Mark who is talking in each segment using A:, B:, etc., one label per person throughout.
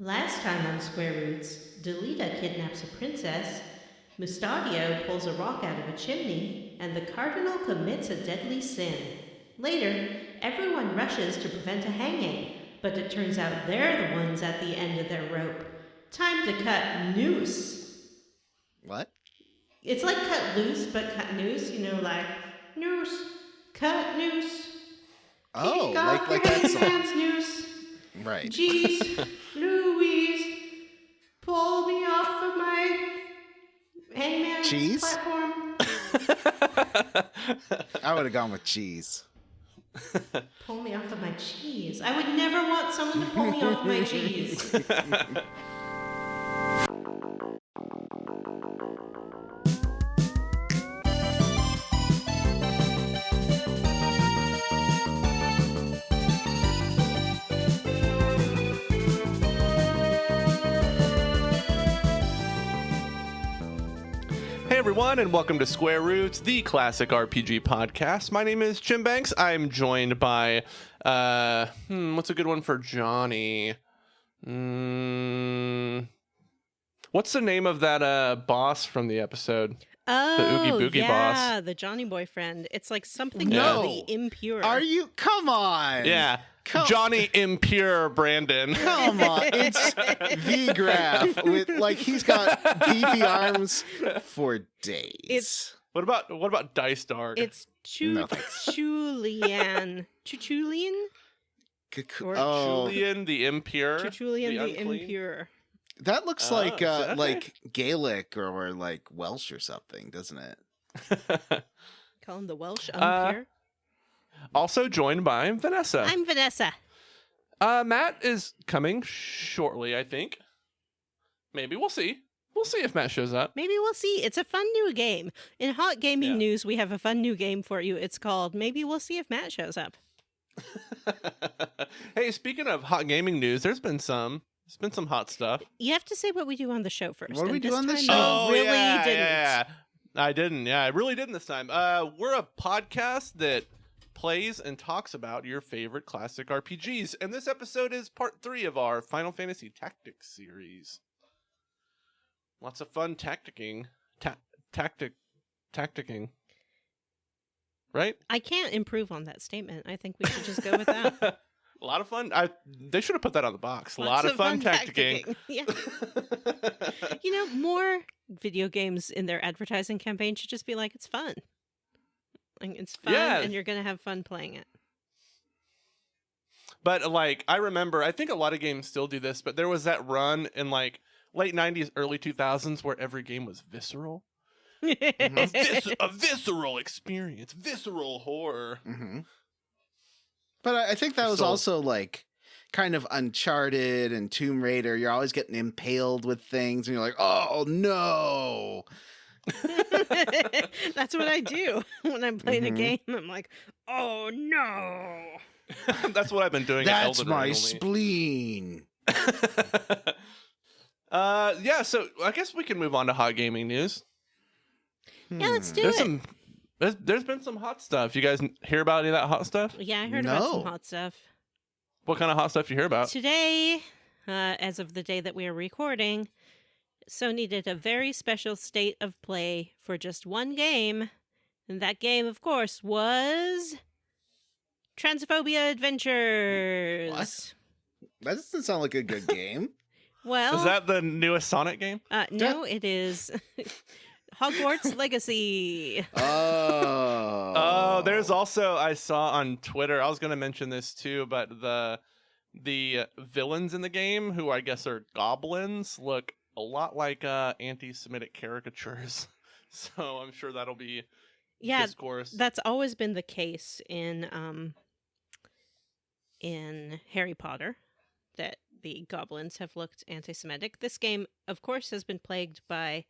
A: Last time on Square Roots, Delita kidnaps a princess, Mustadio pulls a rock out of a chimney, and the cardinal commits a deadly sin. Later, everyone rushes to prevent a hanging, but it turns out they're the ones at the end of their rope. Time to cut noose.
B: What?
A: It's like cut loose, but cut noose, like noose, cut noose.
B: Oh,
A: Kick off
B: like
A: your
B: that song.
A: hangman's noose.
B: Right.
A: Jeez, Louise, pull me off of my hangman's
B: Cheese?
A: platform.
B: I would have gone with cheese.
A: Pull me off of my cheese. I would never want someone to pull me off of my cheese.
C: Hey everyone, and welcome to Square Roots, the classic RPG podcast. My name is Jim Banks. I'm joined by, what's a good one for Johnny? What's the name of that boss from the episode?
D: Oh,
C: the Oogie Boogie boss.
D: Yeah, the Johnny boyfriend. It's like something
B: No.
D: really impure.
B: Are you? Come on.
C: Yeah, Johnny Impure Brandon.
B: Come on. It's V-Graph with he's got beefy arms for days.
C: What about Dice Dog?
D: It's
B: No, thanks.
D: Chulian. Chuchulian? Or
C: Julian the Impure.
D: Chuchulian the
C: unclean?
D: Impure.
B: That looks
C: okay.
B: like Gaelic or like Welsh or something, doesn't it?
D: Call him the Welsh Impure.
C: Also joined by Vanessa.
D: I'm Vanessa.
C: Matt is coming shortly, I think. Maybe. We'll see. We'll see if Matt shows up.
D: Maybe we'll see. It's a fun new game. In hot gaming news, we have a fun new game for you. It's called Maybe We'll See If Matt Shows Up.
C: Hey, speaking of hot gaming news, there's been some hot stuff.
D: You have to say what we do on the show first.
B: What do we
D: and
B: do
D: this
B: on the
D: time
B: show?
D: you
C: Oh,
D: really
C: yeah,
D: didn't.
C: yeah. I didn't. Yeah, I really didn't this time. We're a podcast that plays and talks about your favorite classic RPGs, and this episode is part 3 of our Final Fantasy Tactics series. Lots of fun tacticking. Tacticking. Right?
D: I can't improve on that statement. I think we should just go with that.
C: A lot of fun. They should have put that on the box. A lot
D: Lots
C: of fun tacticking.
D: Yeah. More video games in their advertising campaign should just be like, it's fun. Like, it's fun,
C: Yeah.
D: and you're going to have fun playing it.
C: But I remember, I think a lot of games still do this, but there was that run in late 90s, early 2000s where every game was visceral. A visceral experience, visceral horror.
B: Mm-hmm. But I think that was also kind of Uncharted and Tomb Raider. You're always getting impaled with things, and you're like, oh no.
D: That's what I do when I'm playing a game. I'm like, oh no.
C: That's what I've been doing.
B: That's
C: at Elden
B: my
C: Ring
B: spleen.
C: Yeah, so I guess we can move on to hot gaming news.
D: Yeah, let's do
C: There's
D: it.
C: There's been some hot stuff. You guys hear about any of that hot stuff?
D: Yeah, I heard about some
B: No.
D: hot stuff.
C: What kind of hot stuff you hear about?
D: Today, as of the day that we are recording, Sony did a very special state of play for just one game. And that game, of course, was Transphobia Adventures.
B: What? That doesn't sound like a good game.
D: Well,
C: Is that the newest Sonic game?
D: no, it is Hogwarts Legacy.
B: Oh.
C: There's also, I saw on Twitter, I was going to mention this too, but the villains in the game, who I guess are goblins, look a lot like anti-Semitic caricatures. So I'm sure that'll be discourse.
D: That's always been the case in Harry Potter, that the goblins have looked anti-Semitic. This game, of course, has been plagued by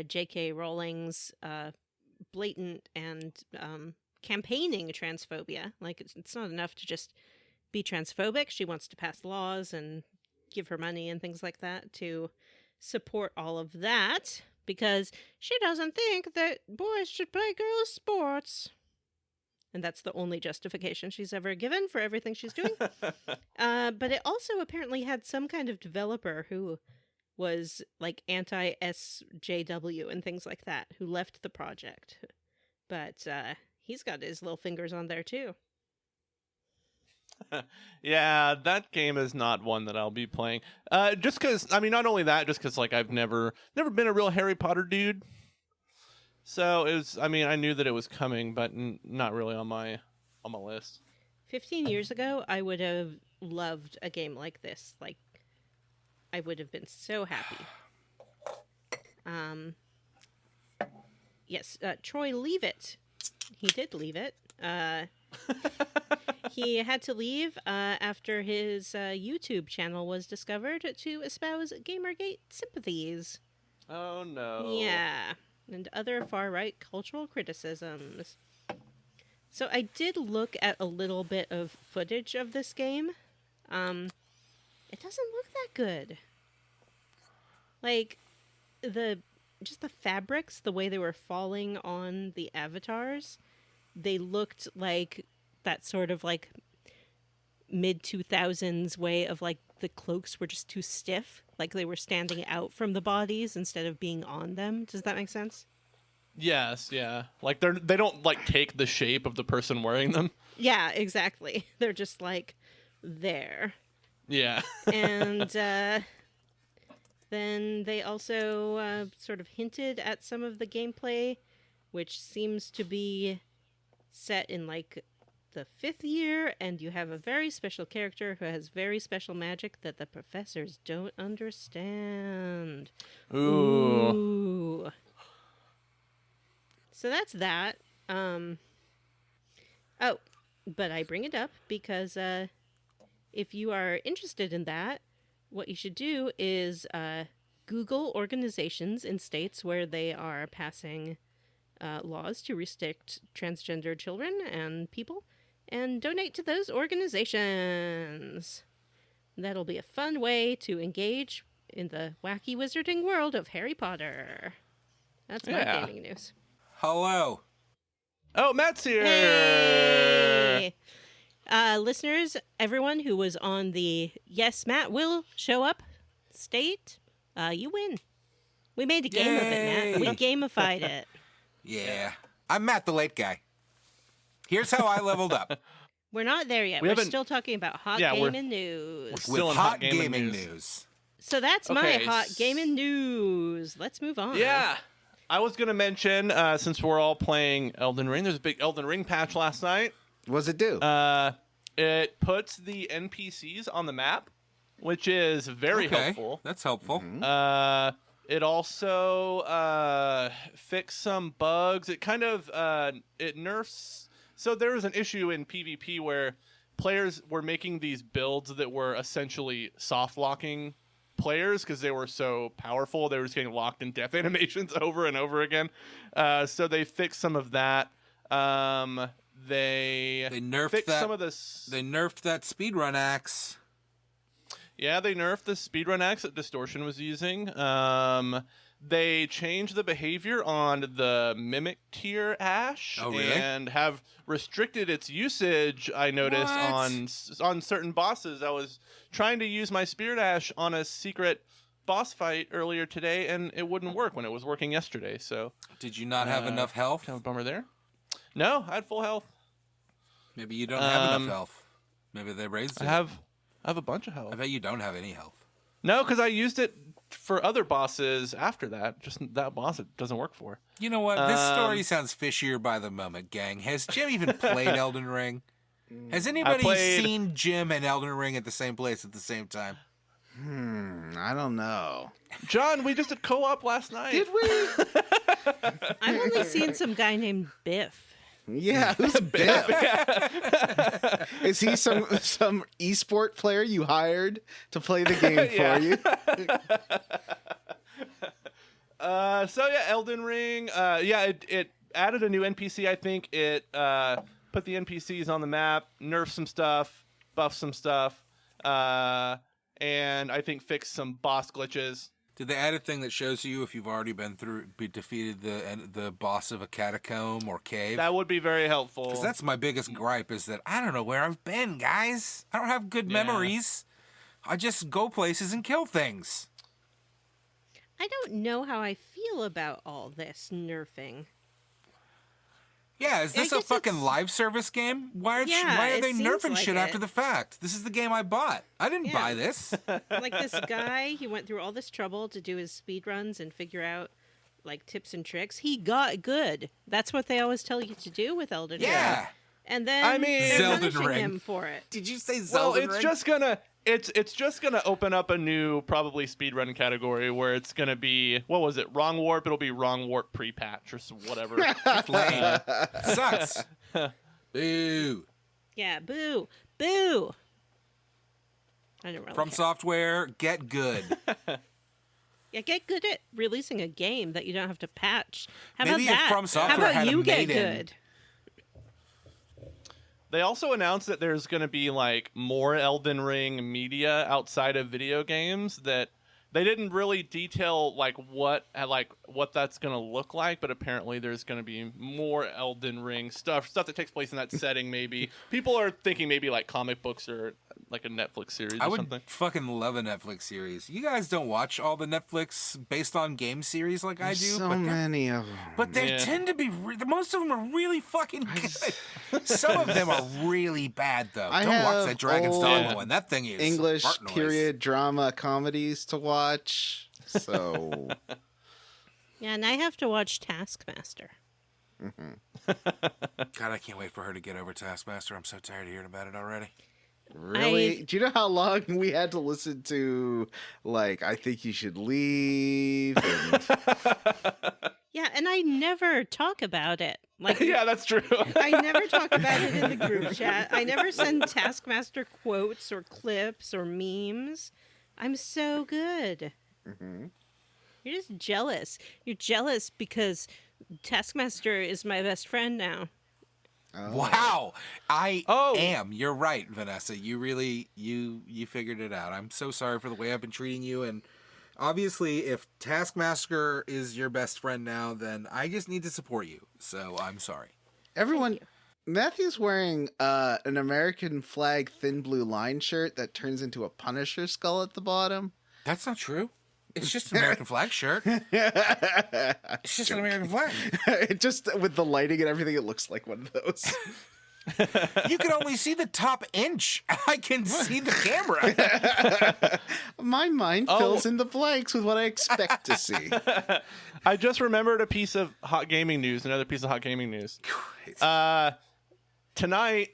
D: J.K. Rowling's blatant and campaigning transphobia. Like, it's not enough to just be transphobic. She wants to pass laws and give her money and things like that to support all of that, because she doesn't think that boys should play girls' sports. and that's the only justification she's ever given for everything she's doing. But it also apparently had some kind of developer who was like anti-SJW and things like that, who left the project. But he's got his little fingers on there too.
C: Yeah, that game is not one that I'll be playing. Just because, I mean, not only that, just because like I've never been a real Harry Potter dude. So it was. I mean, I knew that it was coming, but not really on my list.
D: 15 years ago, I would have loved a game like this. Like, I would have been so happy. Yes, Troy, leave it. He did leave it. He had to leave after his YouTube channel was discovered to espouse Gamergate sympathies.
C: Oh no.
D: Yeah, and other far-right cultural criticisms. So I did look at a little bit of footage of this game. It doesn't look that good. Like, just the fabrics, the way they were falling on the avatars, they looked like that sort of like mid-2000s way of like the cloaks were just too stiff, like they were standing out from the bodies instead of being on them. Does that make sense?
C: Yes, yeah. Like they don't like take the shape of the person wearing them.
D: Yeah, exactly. They're just like there.
C: Yeah.
D: And then they also sort of hinted at some of the gameplay, which seems to be set in like the 5th year, and you have a very special character who has very special magic that the professors don't understand.
C: Ooh.
D: So that's that. Oh, but I bring it up because if you are interested in that, what you should do is Google organizations in states where they are passing laws to restrict transgender children and people, and donate to those organizations. That'll be a fun way to engage in the wacky wizarding world of Harry Potter. That's my gaming news.
E: Hello.
C: Oh, Matt's here.
D: Hey! Listeners, everyone who was on the Yes, Matt will show up state, you win. We made a game of it, Matt. We gamified it.
E: Yeah. I'm Matt, the late guy. Here's how I leveled up.
D: We're not there yet. We're still talking about hot gaming news.
C: We're still in
E: hot gaming news.
D: So that's my hot gaming news. Let's move on.
C: Yeah. I was going to mention, since we're all playing Elden Ring, there's a big Elden Ring patch last night.
B: What does it do?
C: It puts the NPCs on the map, which is very helpful.
E: That's helpful.
C: Mm-hmm. It also fixed some bugs. It kind of it nerfs. So there was an issue in PvP where players were making these builds that were essentially soft locking players because they were so powerful. They were just getting locked in death animations over and over again. So they fixed some of that. They
E: nerfed
C: fixed
E: that,
C: some of this.
E: They nerfed that speedrun axe.
C: Yeah, they nerfed the speedrun axe that Distortion was using. They changed the behavior on the Mimic tier Ash.
E: Oh, really?
C: And have restricted its usage, I noticed, on certain bosses. I was trying to use my Spirit Ash on a secret boss fight earlier today, and it wouldn't work when it was working yesterday. So,
E: did you not have enough health?
C: Kind of a bummer there. No, I had full health.
E: Maybe you don't have enough health. Maybe they raised it.
C: I have a bunch of health.
E: I bet you don't have any health.
C: No, because I used it for other bosses after that. Just that boss it doesn't work for.
E: You know what? This story sounds fishier by the moment, gang. Has Jim even played Elden Ring? Has anybody seen Jim and Elden Ring at the same place at the same time?
B: I don't know.
C: John, we just did co-op last night.
B: Did we?
D: I've only seen some guy named Biff.
B: Yeah, who's Biff? Is he some esport player you hired to play the game for you?
C: So yeah, Elden Ring. It added a new NPC. I think it put the NPCs on the map, nerfed some stuff, buffed some stuff, and I think fixed some boss glitches.
E: Did they add a thing that shows you if you've already defeated the boss of a catacomb or cave?
C: That would be very helpful.
E: Because that's my biggest gripe is that I don't know where I've been, guys. I don't have good memories. I just go places and kill things.
D: I don't know how I feel about all this nerfing.
E: Yeah, is this a fucking live service game? Why are they nerfing
D: like
E: shit
D: it.
E: after the fact? This is the game I bought. I didn't buy this.
D: Like this guy, he went through all this trouble to do his speed runs and figure out like tips and tricks. He got good. That's what they always tell you to do with Elden Ring.
E: Yeah.
D: And then
C: I mean,
D: they're
E: Zelda
D: punishing
E: Ring.
D: him for it.
E: Did you say
C: Well,
E: Zelda
C: it's
E: Ring?
C: just gonna open up a new probably speedrun category where it's gonna be, what was it, Wrong Warp? It'll be Wrong Warp pre-patch or whatever.
E: Lame. Sucks. Boo.
D: Yeah, boo. Boo. I don't really
E: From
D: care.
E: Software, get good.
D: Yeah, get good at releasing a game that you don't have to patch. How
E: Maybe
D: about
E: if
D: that?
E: From Software
D: How about
E: had a
D: you get
E: Maiden.
D: good?
C: They also announced that there's going to be like more Elden Ring media outside of video games that they didn't really detail like what that's going to look like, but apparently there's going to be more Elden Ring stuff that takes place in that setting. Maybe people are thinking maybe like comic books or like a Netflix series
E: I
C: or
E: would
C: something.
E: fucking love a Netflix series. You guys don't watch all the Netflix based on game series like I do.
B: So
E: but
B: many of them.
E: But they
C: Yeah.
E: tend to be. Most of them are really fucking good. Some of them are really bad though.
B: I
E: Don't watch
B: have
E: that Dragon's
B: old
E: Dogma one. That thing is
B: English
E: fart noise.
B: period drama comedies to watch. So
D: Yeah, and I have to watch Taskmaster.
E: God, I can't wait for her to get over Taskmaster. I'm so tired of hearing about it already.
B: really, do you know how long we had to listen to like I think you should leave? And
D: Yeah, and I never talk about it. Like,
C: Yeah, that's true.
D: I never talk about it in the group chat. I never send Taskmaster quotes or clips or memes. I'm so good.
B: Mhm.
D: You're just jealous. You're jealous because Taskmaster is my best friend now.
B: Oh.
E: Wow, I
C: Oh.
E: am. You're right, Vanessa. You really you figured it out. I'm so sorry for the way I've been treating you. And obviously, if Taskmaster is your best friend now, then I just need to support you. So I'm sorry.
B: Everyone, Matthew's wearing an American flag thin blue line shirt that turns into a Punisher skull at the bottom.
E: That's not true. It's just an American flag shirt. It's just an American flag.
B: It just with the lighting and everything, it looks like one of those.
E: You can only see the top inch. I can see the camera.
B: My mind fills in the blanks with what I expect to see.
C: I just remembered a piece of hot gaming news. Another piece of hot gaming news. Tonight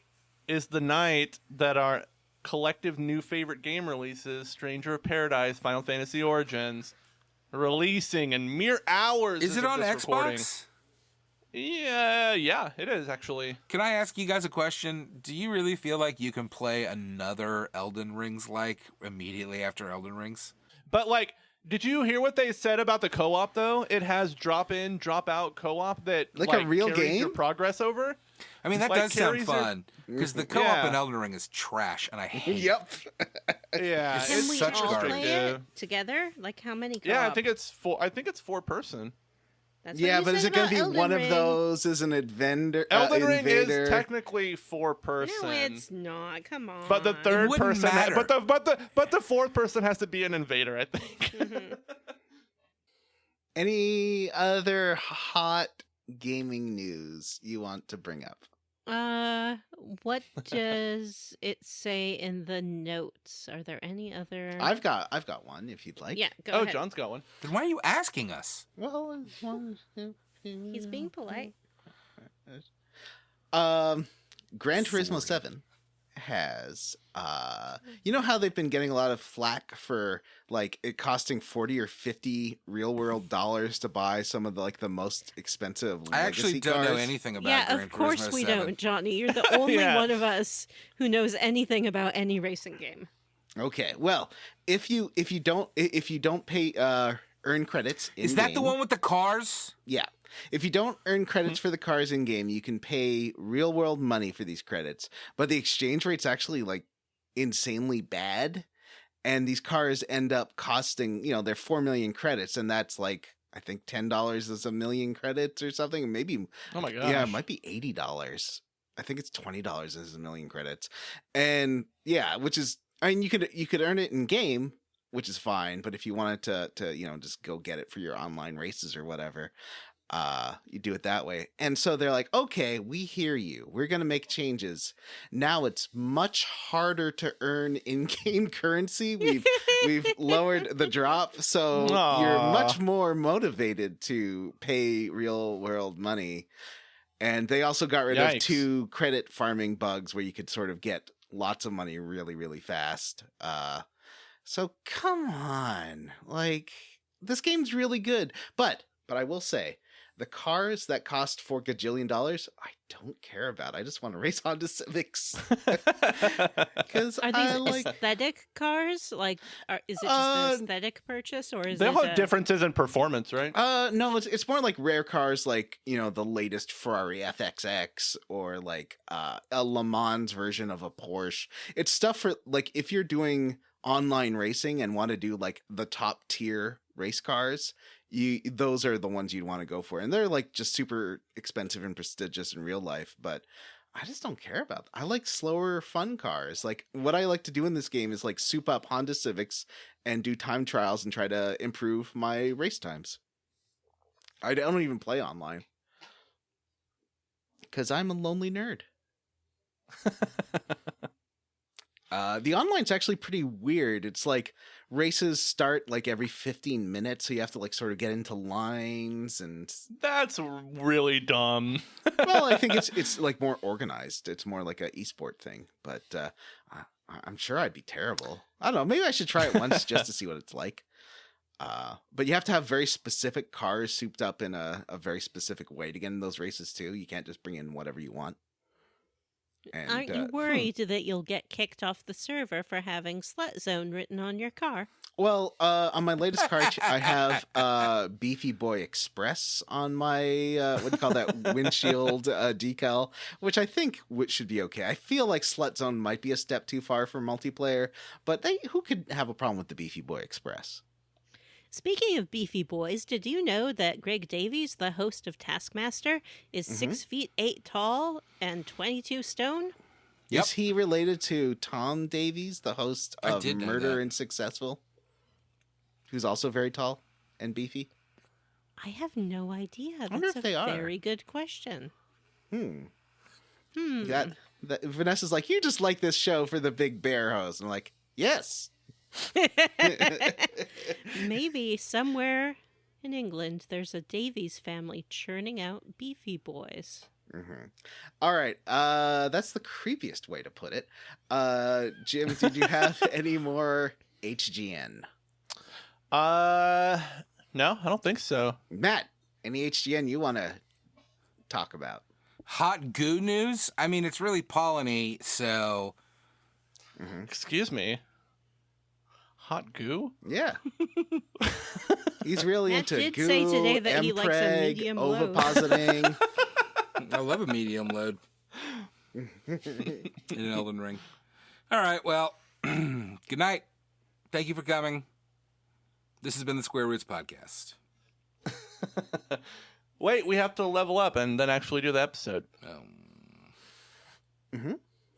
C: is the night that our collective new favorite game releases, Stranger of Paradise, Final Fantasy Origins, releasing in mere hours.
E: Is
C: as
E: it
C: of
E: on
C: this recording.
E: Xbox?
C: Yeah, it is actually.
E: Can I ask you guys a question? Do you really feel like you can play another Elden Rings like immediately after Elden Rings?
C: But like, did you hear what they said about the co-op though? It has drop in, drop out co-op that
B: Like a real
C: carries
B: game?
C: your progress over.
E: I mean, that
C: Like,
E: does sound
C: carries your-
E: fun because the co-op
C: Yeah.
E: in Elden Ring is trash, and I hate it.
B: Yep.
C: Yeah,
E: It's
D: Can we
E: such
D: all
E: garbage.
D: play it together? Like how many co-op?
C: Yeah, I think it's 4 person.
D: That's what
B: Yeah,
D: you
B: but is
D: said
B: it going
D: about
B: to be
D: Elden
B: one
D: Ring.
B: of those as an invader?
C: Elden Ring
B: invader?
C: is technically 4 person.
D: No, it's not. Come on.
C: But the third
E: wouldn't
C: person,
E: matter.
C: but the fourth person has to be an invader, I think.
D: Mhm.
B: Any other hot gaming news you want to bring up?
D: What does it say in the notes? Are there any other?
B: I've got one if you'd like.
D: Yeah, go
C: Oh,
D: ahead.
C: John's got one.
E: Then why are you asking us?
B: Well,
D: He's being polite.
B: Gran Turismo
E: Sorry.
B: 7 has you know how they've been getting a lot of flack for like it costing 40 or 50 real world dollars to buy some of the like the most expensive
E: I actually
B: legacy
E: don't know
B: cars?
E: anything about
D: Yeah,
E: Gran
D: of course
E: Turismo
D: we
E: 7.
D: don't, Johnny. You're the only
C: Yeah.
D: one of us who knows anything about any racing game.
B: Okay, well, if you don't pay earn credits
E: Is that the
B: in-game-
E: one with the cars?
B: Yeah. If you don't earn credits for the cars in game, you can pay real world money for these credits, but the exchange rate's actually like insanely bad. and these cars end up costing, they're 4 million credits, and that's like, I think $10 is a million credits or something. Maybe,
C: Oh my gosh.
B: yeah, it might be $80. I think it's $20 is a million credits. And yeah, which is, I mean, you could earn it in game, which is fine. But if you wanted to just go get it for your online races or whatever, you do it that way. And so they're like, okay, we hear you. We're going to make changes. Now it's much harder to earn in-game currency. We've lowered the drop. So you're much more motivated to pay real world money. And they also got rid of 2 credit farming bugs where you could sort of get lots of money really, really fast. So come on. Like, this game's really good. But I will say, the cars that cost $4 gajillion, I don't care about. I just want to race Honda Civics. Because
D: Are these aesthetic cars? Like, is it just an aesthetic purchase, or is
C: they
D: it?
C: all have differences in performance, right?
B: No, it's more like rare cars, like the latest Ferrari FXX or like a Le Mans version of a Porsche. It's stuff for like if you're doing online racing and want to do like the top tier race cars. Those are the ones you'd want to go for, and they're like just super expensive and prestigious in real life, but I just don't care about them. I like slower fun cars. Like what I like to do in this game is like soup up Honda Civics and do time trials and try to improve my race times. I don't even play online because I'm a lonely nerd. The online's actually pretty weird. It's like races start like every 15 minutes, so you have to like sort of get into lines, and
C: That's really dumb.
B: well, I think it's like more organized. It's more like a esport thing, but I'm sure I'd be terrible. I don't know. Maybe I should try it once just to see what it's like. But you have to have very specific cars souped up in a very specific way to get in those races too. You can't just bring in whatever you want. And,
D: Aren't you worried that you'll get kicked off the server for having Slut Zone written on your car?
B: Well, on my latest car, I have Beefy Boy Express on my, what do you call that, windshield decal, which I think should be okay. I feel like Slut Zone might be a step too far for multiplayer, but who could have a problem with the Beefy Boy Express?
D: Speaking of beefy boys, did you know that Greg Davies, the host of Taskmaster, is 6 feet 8 tall and 22 stone?
E: Yep.
B: Is he related to Tom Davies, the host of Murder and Successful, who's also very tall and beefy?
D: I have no idea.
B: I wonder
D: That's
B: if they are.
D: Very good question.
B: That Vanessa's like, you just like this show for the big bear host. I'm like, yes.
D: Maybe somewhere in England there's a Davies family churning out beefy boys.
B: All right. That's the creepiest way to put it. Jim, did you have any more HGN?
C: No, I don't think so.
B: Matt, any HGN you want to talk about?
E: Hot goo news? I mean, it's really polleny, so...
C: Excuse me. Hot goo?
B: Yeah. He's really
D: Matt
B: into
D: did
B: goo,
D: say today that he likes a
B: Mpreg,
D: medium load.
B: ovipositing.
E: I love a medium load. In an Elden Ring. All right, well, good night. Thank you for coming. This has been the Square Roots Podcast.
C: Wait, we have to level up and then actually do the episode.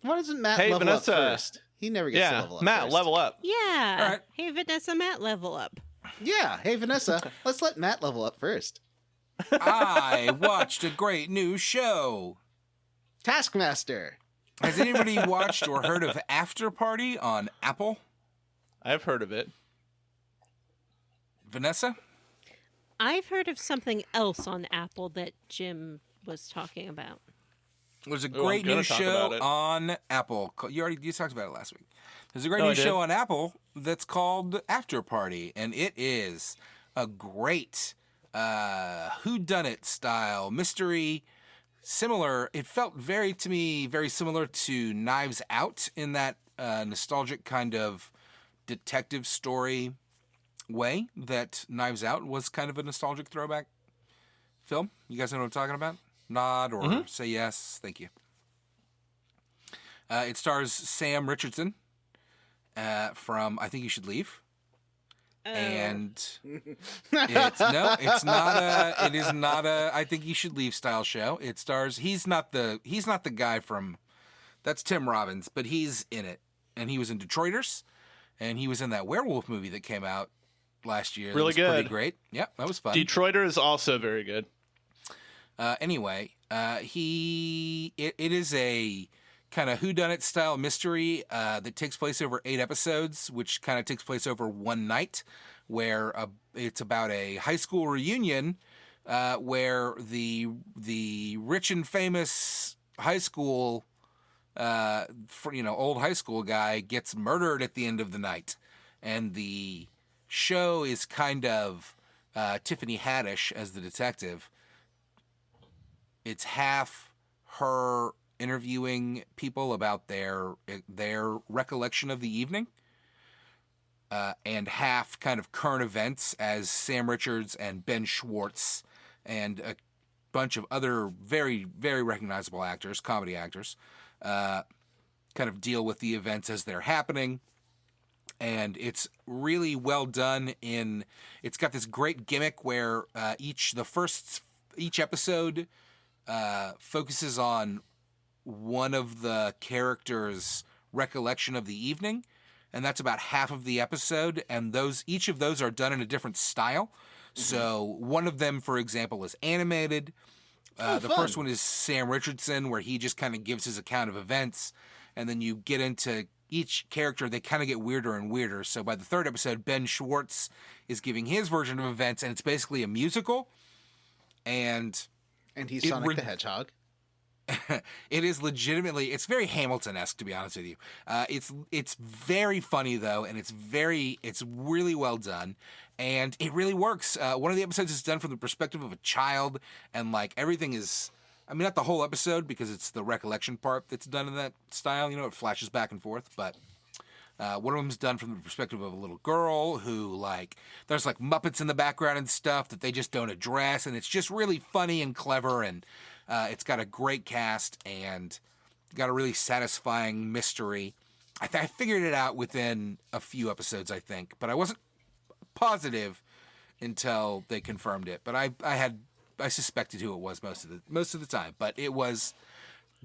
B: Why doesn't Matt
C: Hey,
B: level
C: Vanessa.
B: up first? He never gets to level up
C: Matt,
B: first.
C: level up.
D: Yeah.
E: All right.
D: Hey, Vanessa, Matt, level up.
B: Yeah. Hey, Vanessa, let's let Matt level up first.
E: I watched a great new show.
B: Taskmaster.
E: Has anybody watched or heard of After Party on Apple?
C: I've heard of it.
E: Vanessa?
D: I've heard of something else on Apple that Jim was talking about.
E: There's a
C: I'm
E: great
C: gonna
E: new
C: talk
E: show
C: about it.
E: on Apple. You talked about it last week. There's a great
C: No, I
E: new
C: did.
E: show on Apple that's called After Party, and it is a great whodunit style mystery. Similar, it felt very similar to Knives Out in that nostalgic kind of detective story way that Knives Out was kind of a nostalgic throwback film. You guys know what I'm talking about? Nod or say yes. Thank you. It stars Sam Richardson from I Think You Should Leave.
D: Oh.
E: And it's not a. It is not a I Think You Should Leave style show. It stars. He's not the guy from. That's Tim Robbins, but he's in it, and he was in Detroiters, and he was in that werewolf movie that came out last year.
C: Really
E: that was pretty
C: good.
E: great. Yeah, that was fun.
C: Detroiter is also very good.
E: Anyway, it is a kind of whodunit style mystery that takes place over 8 episodes, which kind of takes place over one night, where it's about a high school reunion where the rich and famous high school, old high school guy gets murdered at the end of the night, and the show is kind of Tiffany Haddish as the detective. It's half her interviewing people about their recollection of the evening, and half kind of current events as Sam Richards and Ben Schwartz and a bunch of other very, very recognizable actors, comedy actors, kind of deal with the events as they're happening. And it's really well done. It's got this great gimmick where each episode focuses on one of the characters' recollection of the evening, and that's about half of the episode. And each of those are done in a different style. Mm-hmm. So one of them, for example, is animated. The first one is Sam Richardson, where he just kind of gives his account of events, and then you get into each character, they kind of get weirder and weirder. So by the third episode, Ben Schwartz is giving his version of events, and it's basically a musical. And
B: he's Sonic the Hedgehog.
E: It is legitimately, it's very Hamilton-esque, to be honest with you. It's very funny though, and it's really well done, and it really works. One of the episodes is done from the perspective of a child, and like everything is, I mean, not the whole episode because it's the recollection part that's done in that style. It flashes back and forth, but one of them's done from the perspective of a little girl who, like, there's like Muppets in the background and stuff that they just don't address, and it's just really funny and clever, and it's got a great cast and got a really satisfying mystery. I figured it out within a few episodes, I think, but I wasn't positive until they confirmed it. But I suspected who it was most of the time. But it was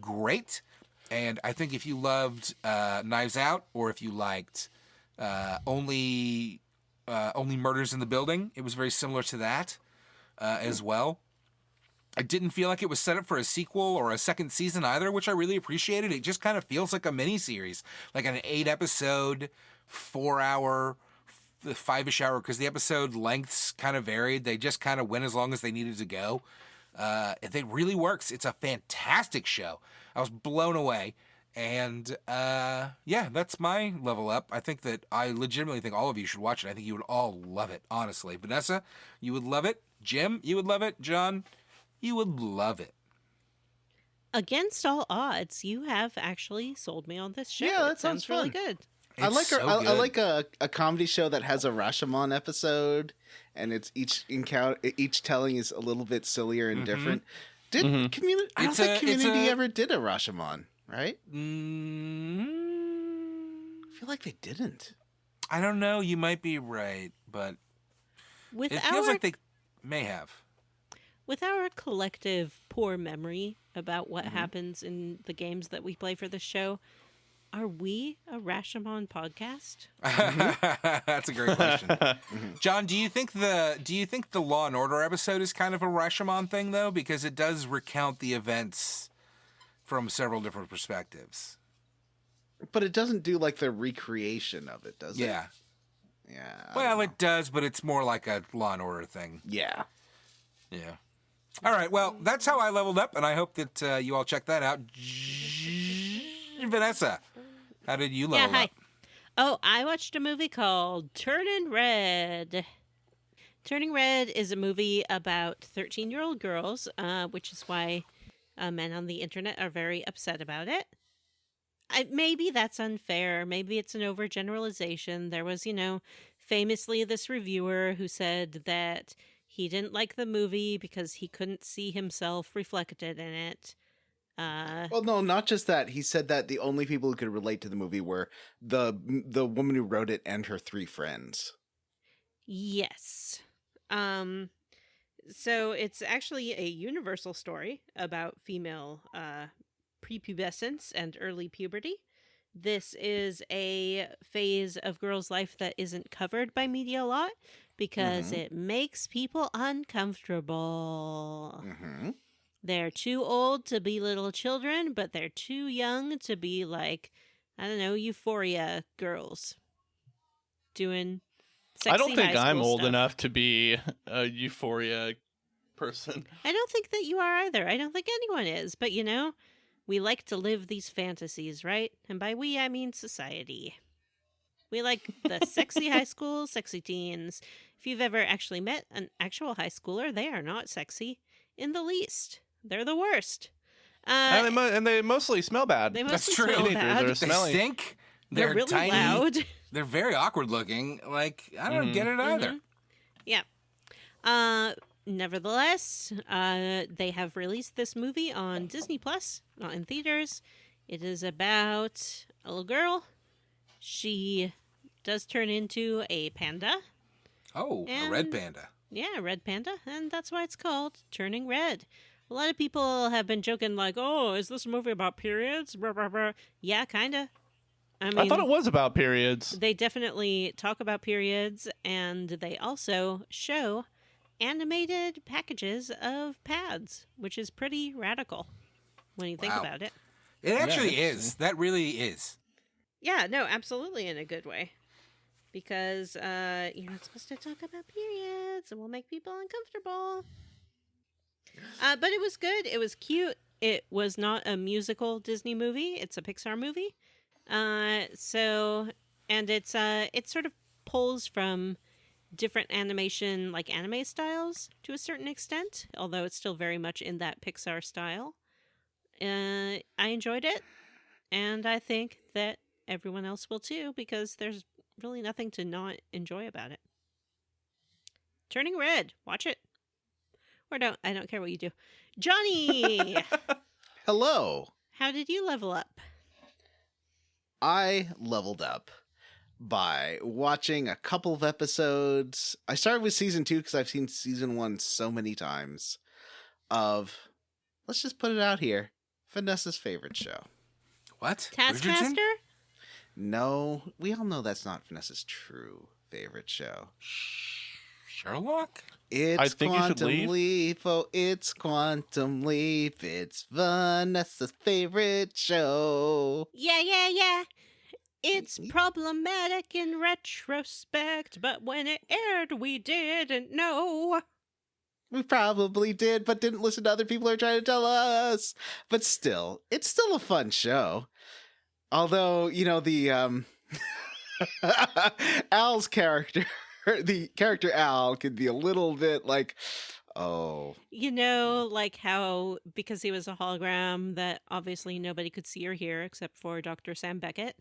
E: great, and I think if you loved Knives Out, or if you liked Only Murders in the Building, it was very similar to that as well. I didn't feel like it was set up for a sequel or a second season either, which I really appreciated. It just kind of feels like a miniseries, like an 8-episode, 4-hour, 5-ish hour, because the episode lengths kind of varied. They just kind of went as long as they needed to go. It really works. It's a fantastic show. I was blown away. And yeah, that's my level up. I legitimately think all of you should watch it. I think you would all love it, honestly. Vanessa, you would love it. Jim, you would love it. John, you would love it.
D: Against all odds, you have actually sold me on this show.
B: Yeah, that
D: it sounds
B: fun.
D: really good.
B: I like
E: so
B: I like
E: good.
B: a comedy show that has a Rashomon episode, and it's each telling is a little bit sillier and different. Did Community? I don't think Community ever did a Rashomon, right? I feel like they didn't.
E: I don't know. You might be right, but
D: With
E: it feels like they may have.
D: With our collective poor memory about what happens in the games that we play for the show, are we a Rashomon podcast?
E: That's a great question. John, do you think the Law and Order episode is kind of a Rashomon thing though, because it does recount the events from several different perspectives?
B: But it doesn't do like the recreation of it, does it?
E: Yeah.
B: Yeah.
E: Well, it does, but it's more like a Law and Order thing.
B: Yeah.
E: Yeah. All right. Well, that's how I leveled up, and I hope that you all check that out. Vanessa, how did you level up?
D: Oh, I watched a movie called Turning Red. Turning Red is a movie about 13-year-old girls, which is why men on the internet are very upset about it. Maybe that's unfair. Maybe it's an overgeneralization. There was, famously this reviewer who said that he didn't like the movie because he couldn't see himself reflected in it.
B: Well, no, not just that. He said that the only people who could relate to the movie were the woman who wrote it and her 3 friends.
D: Yes. So it's actually a universal story about female prepubescence and early puberty. This is a phase of girls' life that isn't covered by media a lot because it makes people uncomfortable.
B: Mm-hmm.
D: They're too old to be little children, but they're too young to be like, I don't know, Euphoria girls doing sexy
C: I don't think
D: high
C: I'm
D: school
C: old
D: stuff.
C: enough to be a Euphoria person.
D: I don't think that you are either. I don't think anyone is. But, you know, we like to live these fantasies, right? And by we, I mean society. We like the sexy high school, sexy teens. If you've ever actually met an actual high schooler, they are not sexy in the least. They're the worst.
C: And they mostly smell bad.
D: They
E: That's
D: mostly
E: true.
D: smell
C: Teenagers
D: bad.
C: are
E: They
C: smelly.
E: stink.
D: They're really
E: tiny.
D: loud.
E: They're very awkward looking. Like, I don't get it either.
D: Mhm. Yeah. Nevertheless, they have released this movie on Disney Plus, not in theaters. It is about a little girl. She does turn into a panda.
E: Oh, a red panda.
D: Yeah, a red panda, and that's why it's called Turning Red. A lot of people have been joking like, oh, is this a movie about periods? Blah, blah, blah. Yeah, kind of. I mean,
C: I thought it was about periods.
D: they definitely talk about periods, and they also show animated packages of pads, which is pretty radical when you think
E: Wow.
D: about it.
E: It actually
B: Yeah,
E: is. That really is.
D: Yeah, no, absolutely in a good way. Because you're not supposed to talk about periods, and will make people uncomfortable. But it was good. It was cute. It was not a musical Disney movie. It's a Pixar movie. And it's it sort of pulls from different animation, like anime styles to a certain extent, although it's still very much in that Pixar style. I enjoyed it, and I think that everyone else will too, because there's really nothing to not enjoy about it. Turning Red, watch it. Or don't, I don't care what you do. Johnny,
B: Hello.
D: how did you level up?
B: I leveled up by watching a couple of episodes. I started with season 2 because I've seen season 1 so many times of, let's just put it out here, Vanessa's favorite show.
E: What? Bridgerton?
D: Taskmaster?
B: No, we all know that's not Vanessa's true favorite show.
E: Sherlock?
B: It's
C: I think you should
B: Quantum
C: leave.
B: Leap. Oh, it's Quantum Leap. It's Vanessa's favorite show.
D: Yeah. It's problematic in retrospect, but when it aired, we didn't know.
B: We probably did, but didn't listen to other people who are trying to tell us. But still, it's still a fun show. Although, you know, the Al's character, the character Al could be a little bit like, oh.
D: You know, like how, because he was a hologram that obviously nobody could see or hear except for Dr. Sam Beckett,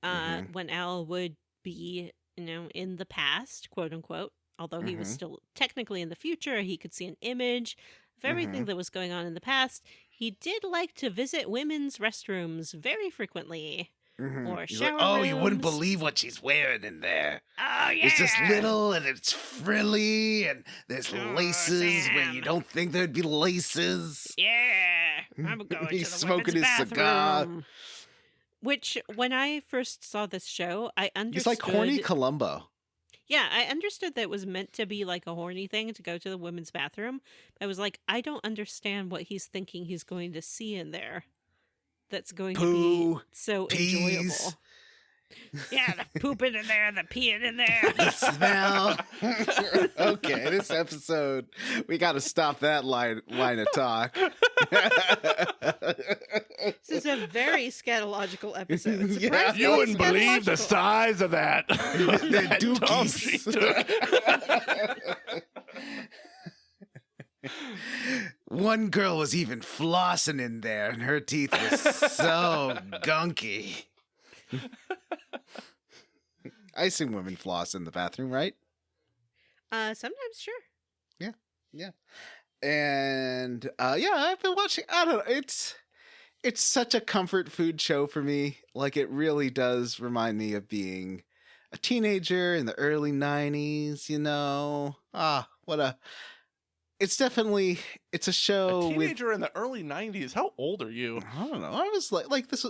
D: when Al would be, you know, in the past, quote unquote, although he was still technically in the future, he could see an image of everything that was going on in the past. He did like to visit women's restrooms very frequently. Or
B: He's
D: shower
B: like, oh, you wouldn't
D: rooms.
B: believe what she's wearing in there.
D: Oh, yeah.
B: It's just little and it's frilly and there's laces where you
D: Sam.
B: don't think there'd be laces.
D: Yeah, I'm going
B: He's
D: to the
B: smoking
D: women's
B: his cigar.
D: bathroom. Which, when I first saw this show, I understood.
B: He's like horny Columbo.
D: Yeah, I understood that it was meant to be like a horny thing to go to the women's bathroom. I was like, I don't understand what he's thinking he's going to see in there. That's going to
B: Poo,
D: be so
B: peas.
D: enjoyable. Yeah, the pooping in there, the peeing in there.
B: The smell. Okay, this episode, we got to stop that line of talk.
D: This is a very scatological episode.
B: Yeah.
D: Surprisingly
C: You wouldn't believe the
D: scatological.
C: size of that.
B: The
C: that dump she
B: dookies.
C: took.
B: One girl was even flossing in there, and her teeth were so gunky. I assume women floss in the bathroom, right?
D: Sometimes, sure.
B: Yeah. And yeah, I've been watching. I don't know. it's such a comfort food show for me. Like, it really does remind me of being a teenager in the early 90s, you know? It's a
C: A
B: show with,
C: teenager in the early 90s. How old are you?
B: I don't know. I was like this,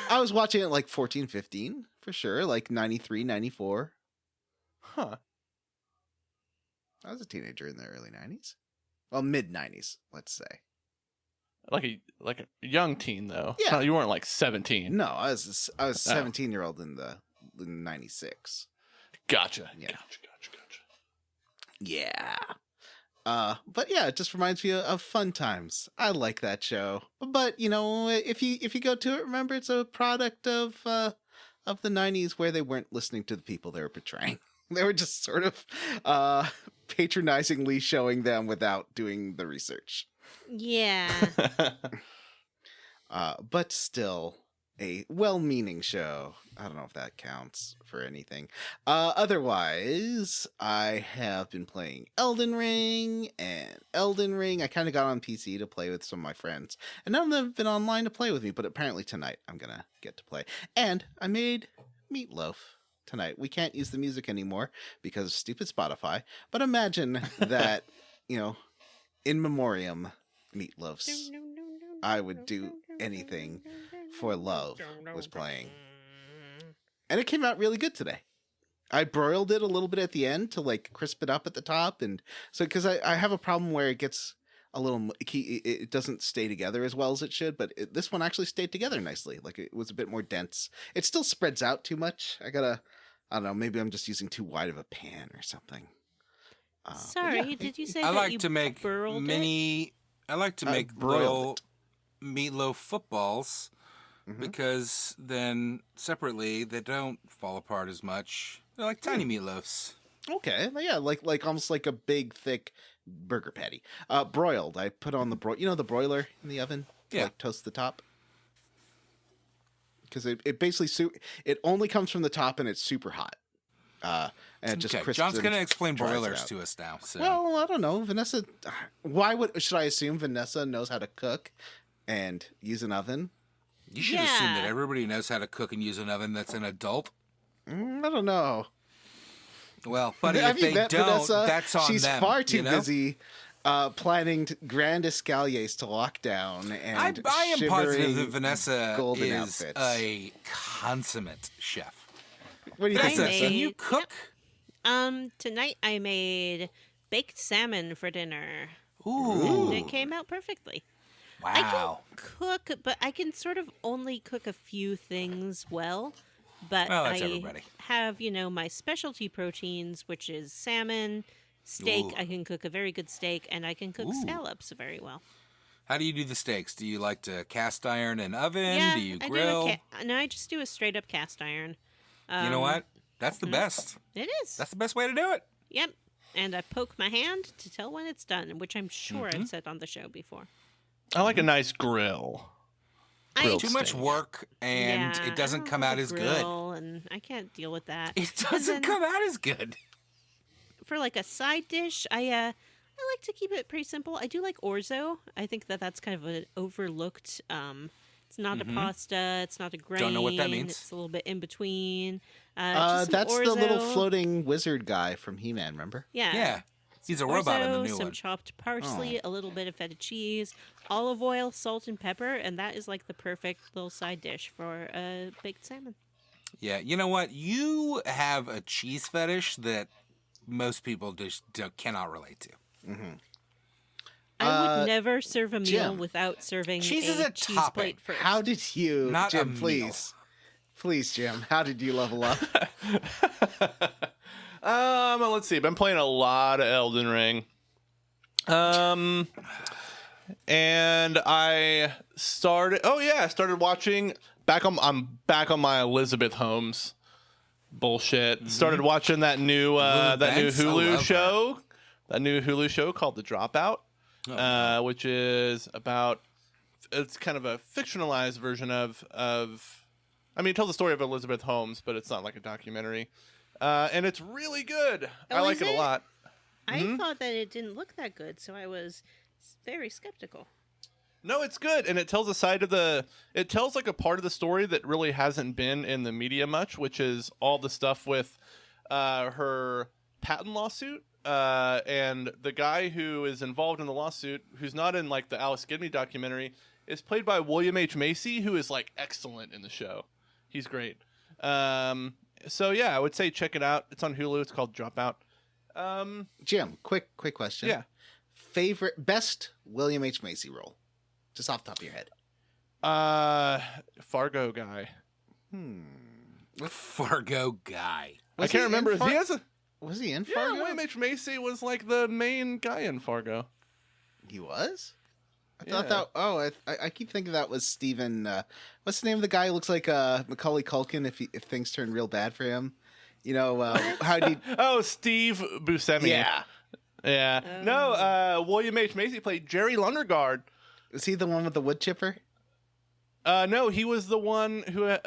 B: I was watching it like 14, 15 for sure, like 93, 94.
C: Huh.
B: I was a teenager in the early 90s. Well, mid 90s, let's say.
C: Like a young teen though.
B: Yeah.
C: You weren't like 17.
B: No, I was 17-year-old in 96.
C: Gotcha.
B: Yeah.
C: Gotcha.
B: Yeah. But yeah, it just reminds me of fun times. I like that show. But you know, if you go to it, remember it's a product of the 90s where they weren't listening to the people they were portraying. They were just sort of patronizingly showing them without doing the research.
D: Yeah.
B: But still a well-meaning show. I don't know if that counts for anything. Otherwise, I have been playing Elden Ring. I kind of got on PC to play with some of my friends. And none of them have been online to play with me, but apparently tonight I'm going to get to play. And I made meatloaf tonight. We can't use the music anymore because of stupid Spotify. But imagine that, you know, in memoriam meatloafs. I would do anything for love was playing. And it came out really good today. I broiled it a little bit at the end to like crisp it up at the top. And so, because I have a problem where it gets a little, it doesn't stay together as well as it should, but this one actually stayed together nicely. Like it was a bit more dense. It still spreads out too much. I don't know, maybe I'm just using too wide of a pan or something.
D: Sorry,
B: yeah.
D: did you say
E: I
D: that
E: like
D: you
E: to make
D: burled
E: mini. I like to make
B: broiled
E: little meatloaf footballs
B: Mhm.
E: because then separately they don't fall apart as much. They're like tiny meatloafs.
B: Okay, yeah, like almost like a big, thick burger patty. Broiled. I put on the the broiler in the oven to
E: Yeah.
B: like toast the top. Because it basically it only comes from the top and it's super hot. And it just
E: Okay,
B: crisps
E: John's
B: and
E: going to explain
B: dries it
E: broilers
B: out.
E: to us now. So.
B: Well, I don't know, Vanessa. Should I assume Vanessa knows how to cook and use an oven?
E: you should assume that
D: Yeah.
E: everybody knows how to cook and use an oven that's an adult.
B: I don't know.
E: Well, buddy,
B: Have
E: if
B: you
E: they
B: met
E: don't,
B: Vanessa?
E: that's on
B: She's
E: them.
B: far too
E: you know?
B: busy planning grand escaliers to lockdown and
E: I am positive that
B: shivering
E: Vanessa
B: golden
E: is
B: outfits.
E: a consummate chef.
B: What do you think,
E: Vanessa,
B: Vanessa?
E: can you cook?
D: Tonight I made baked salmon for dinner.
E: Ooh,
D: And it came out perfectly.
E: wow.
D: Cook, but I can sort of only cook a few things well. But
E: Well, that's
D: I
E: everybody.
D: have, my specialty proteins, which is salmon, steak.
E: Ooh.
D: I can cook a very good steak, and I can cook
E: Ooh.
D: scallops very well.
E: How do you do the steaks? Do you like to cast iron and oven?
D: Yeah,
E: do you
D: I
E: grill?
D: no, I just do a straight up cast iron.
E: You know what? That's the best.
D: It is.
E: That's the best way to do it.
D: Yep. And I poke my hand to tell when it's done, which I'm sure I've said on the show before.
C: I like a nice grill. Grilled
E: Too much
C: steak.
E: work and
D: Yeah,
E: it doesn't
D: I don't
E: come
D: have
E: out
D: a
E: as good.
D: grill, and I can't deal with that.
E: It
D: And
E: doesn't
D: then
E: come out as good.
D: for like a side dish, I like to keep it pretty simple. I do like orzo. I think that's kind of an overlooked. It's not a pasta. It's not a grain.
E: Don't know what that means.
D: It's a little bit in between. Just some
B: That's the little
D: orzo.
B: floating wizard guy from He-Man, remember?
D: Yeah.
E: Yeah. He's a robot in the
D: Orzo,
E: new
D: some
E: one.
D: chopped parsley, a little bit of feta cheese, olive oil, salt, and pepper, and that is like the perfect little side dish for baked salmon.
E: Yeah, you know what? You have a cheese fetish that most people just cannot relate to.
D: I would never serve a meal
B: Jim.
D: without serving
E: Cheese
D: a
E: is a
D: cheese
E: topping.
D: plate first.
B: How did you,
E: Not a
B: Jim,
E: meal.
B: please, Jim, how did you level up?
C: Let's see. I've been playing a lot of Elden Ring. And I started. Oh yeah, I started watching. I'm back on my Elizabeth Holmes bullshit. Started watching that new
E: Banks? I
C: Hulu
E: love
C: show. That new Hulu show called The Dropout, which is about. It's kind of a fictionalized version of. I mean, it tells the story of Elizabeth Holmes, but it's not like a documentary. And it's really good. I
D: Oh,
C: like
D: is
C: it a
D: it?
C: lot.
D: I thought that it didn't look that good, so I was very skeptical.
C: No, it's good, and it tells it tells like a part of the story that really hasn't been in the media much, which is all the stuff with her patent lawsuit, and the guy who is involved in the lawsuit, who's not in like the Alice Gibney documentary, is played by William H. Macy, who is like excellent in the show. He's great. So yeah, I would say check it out. It's on Hulu. It's called Dropout.
B: Jim, quick question.
C: Yeah.
B: Best William H. Macy role, just off the top of your head.
C: Fargo guy.
E: Fargo guy.
C: I can't remember.
B: Was he in
C: Yeah,
B: Fargo?
C: William H. Macy was like the main guy in Fargo.
B: He was? I
C: Yeah.
B: thought that. Oh, I keep thinking that was Steven. What's the name of the guy who looks like Macaulay Culkin if things turn real bad for him? You know, how did he...
C: Oh, Steve Buscemi.
B: Yeah.
C: Yeah. No, William H. Macy played Jerry Lundergaard.
B: Is he the one with the wood chipper?
C: No, he was the one who had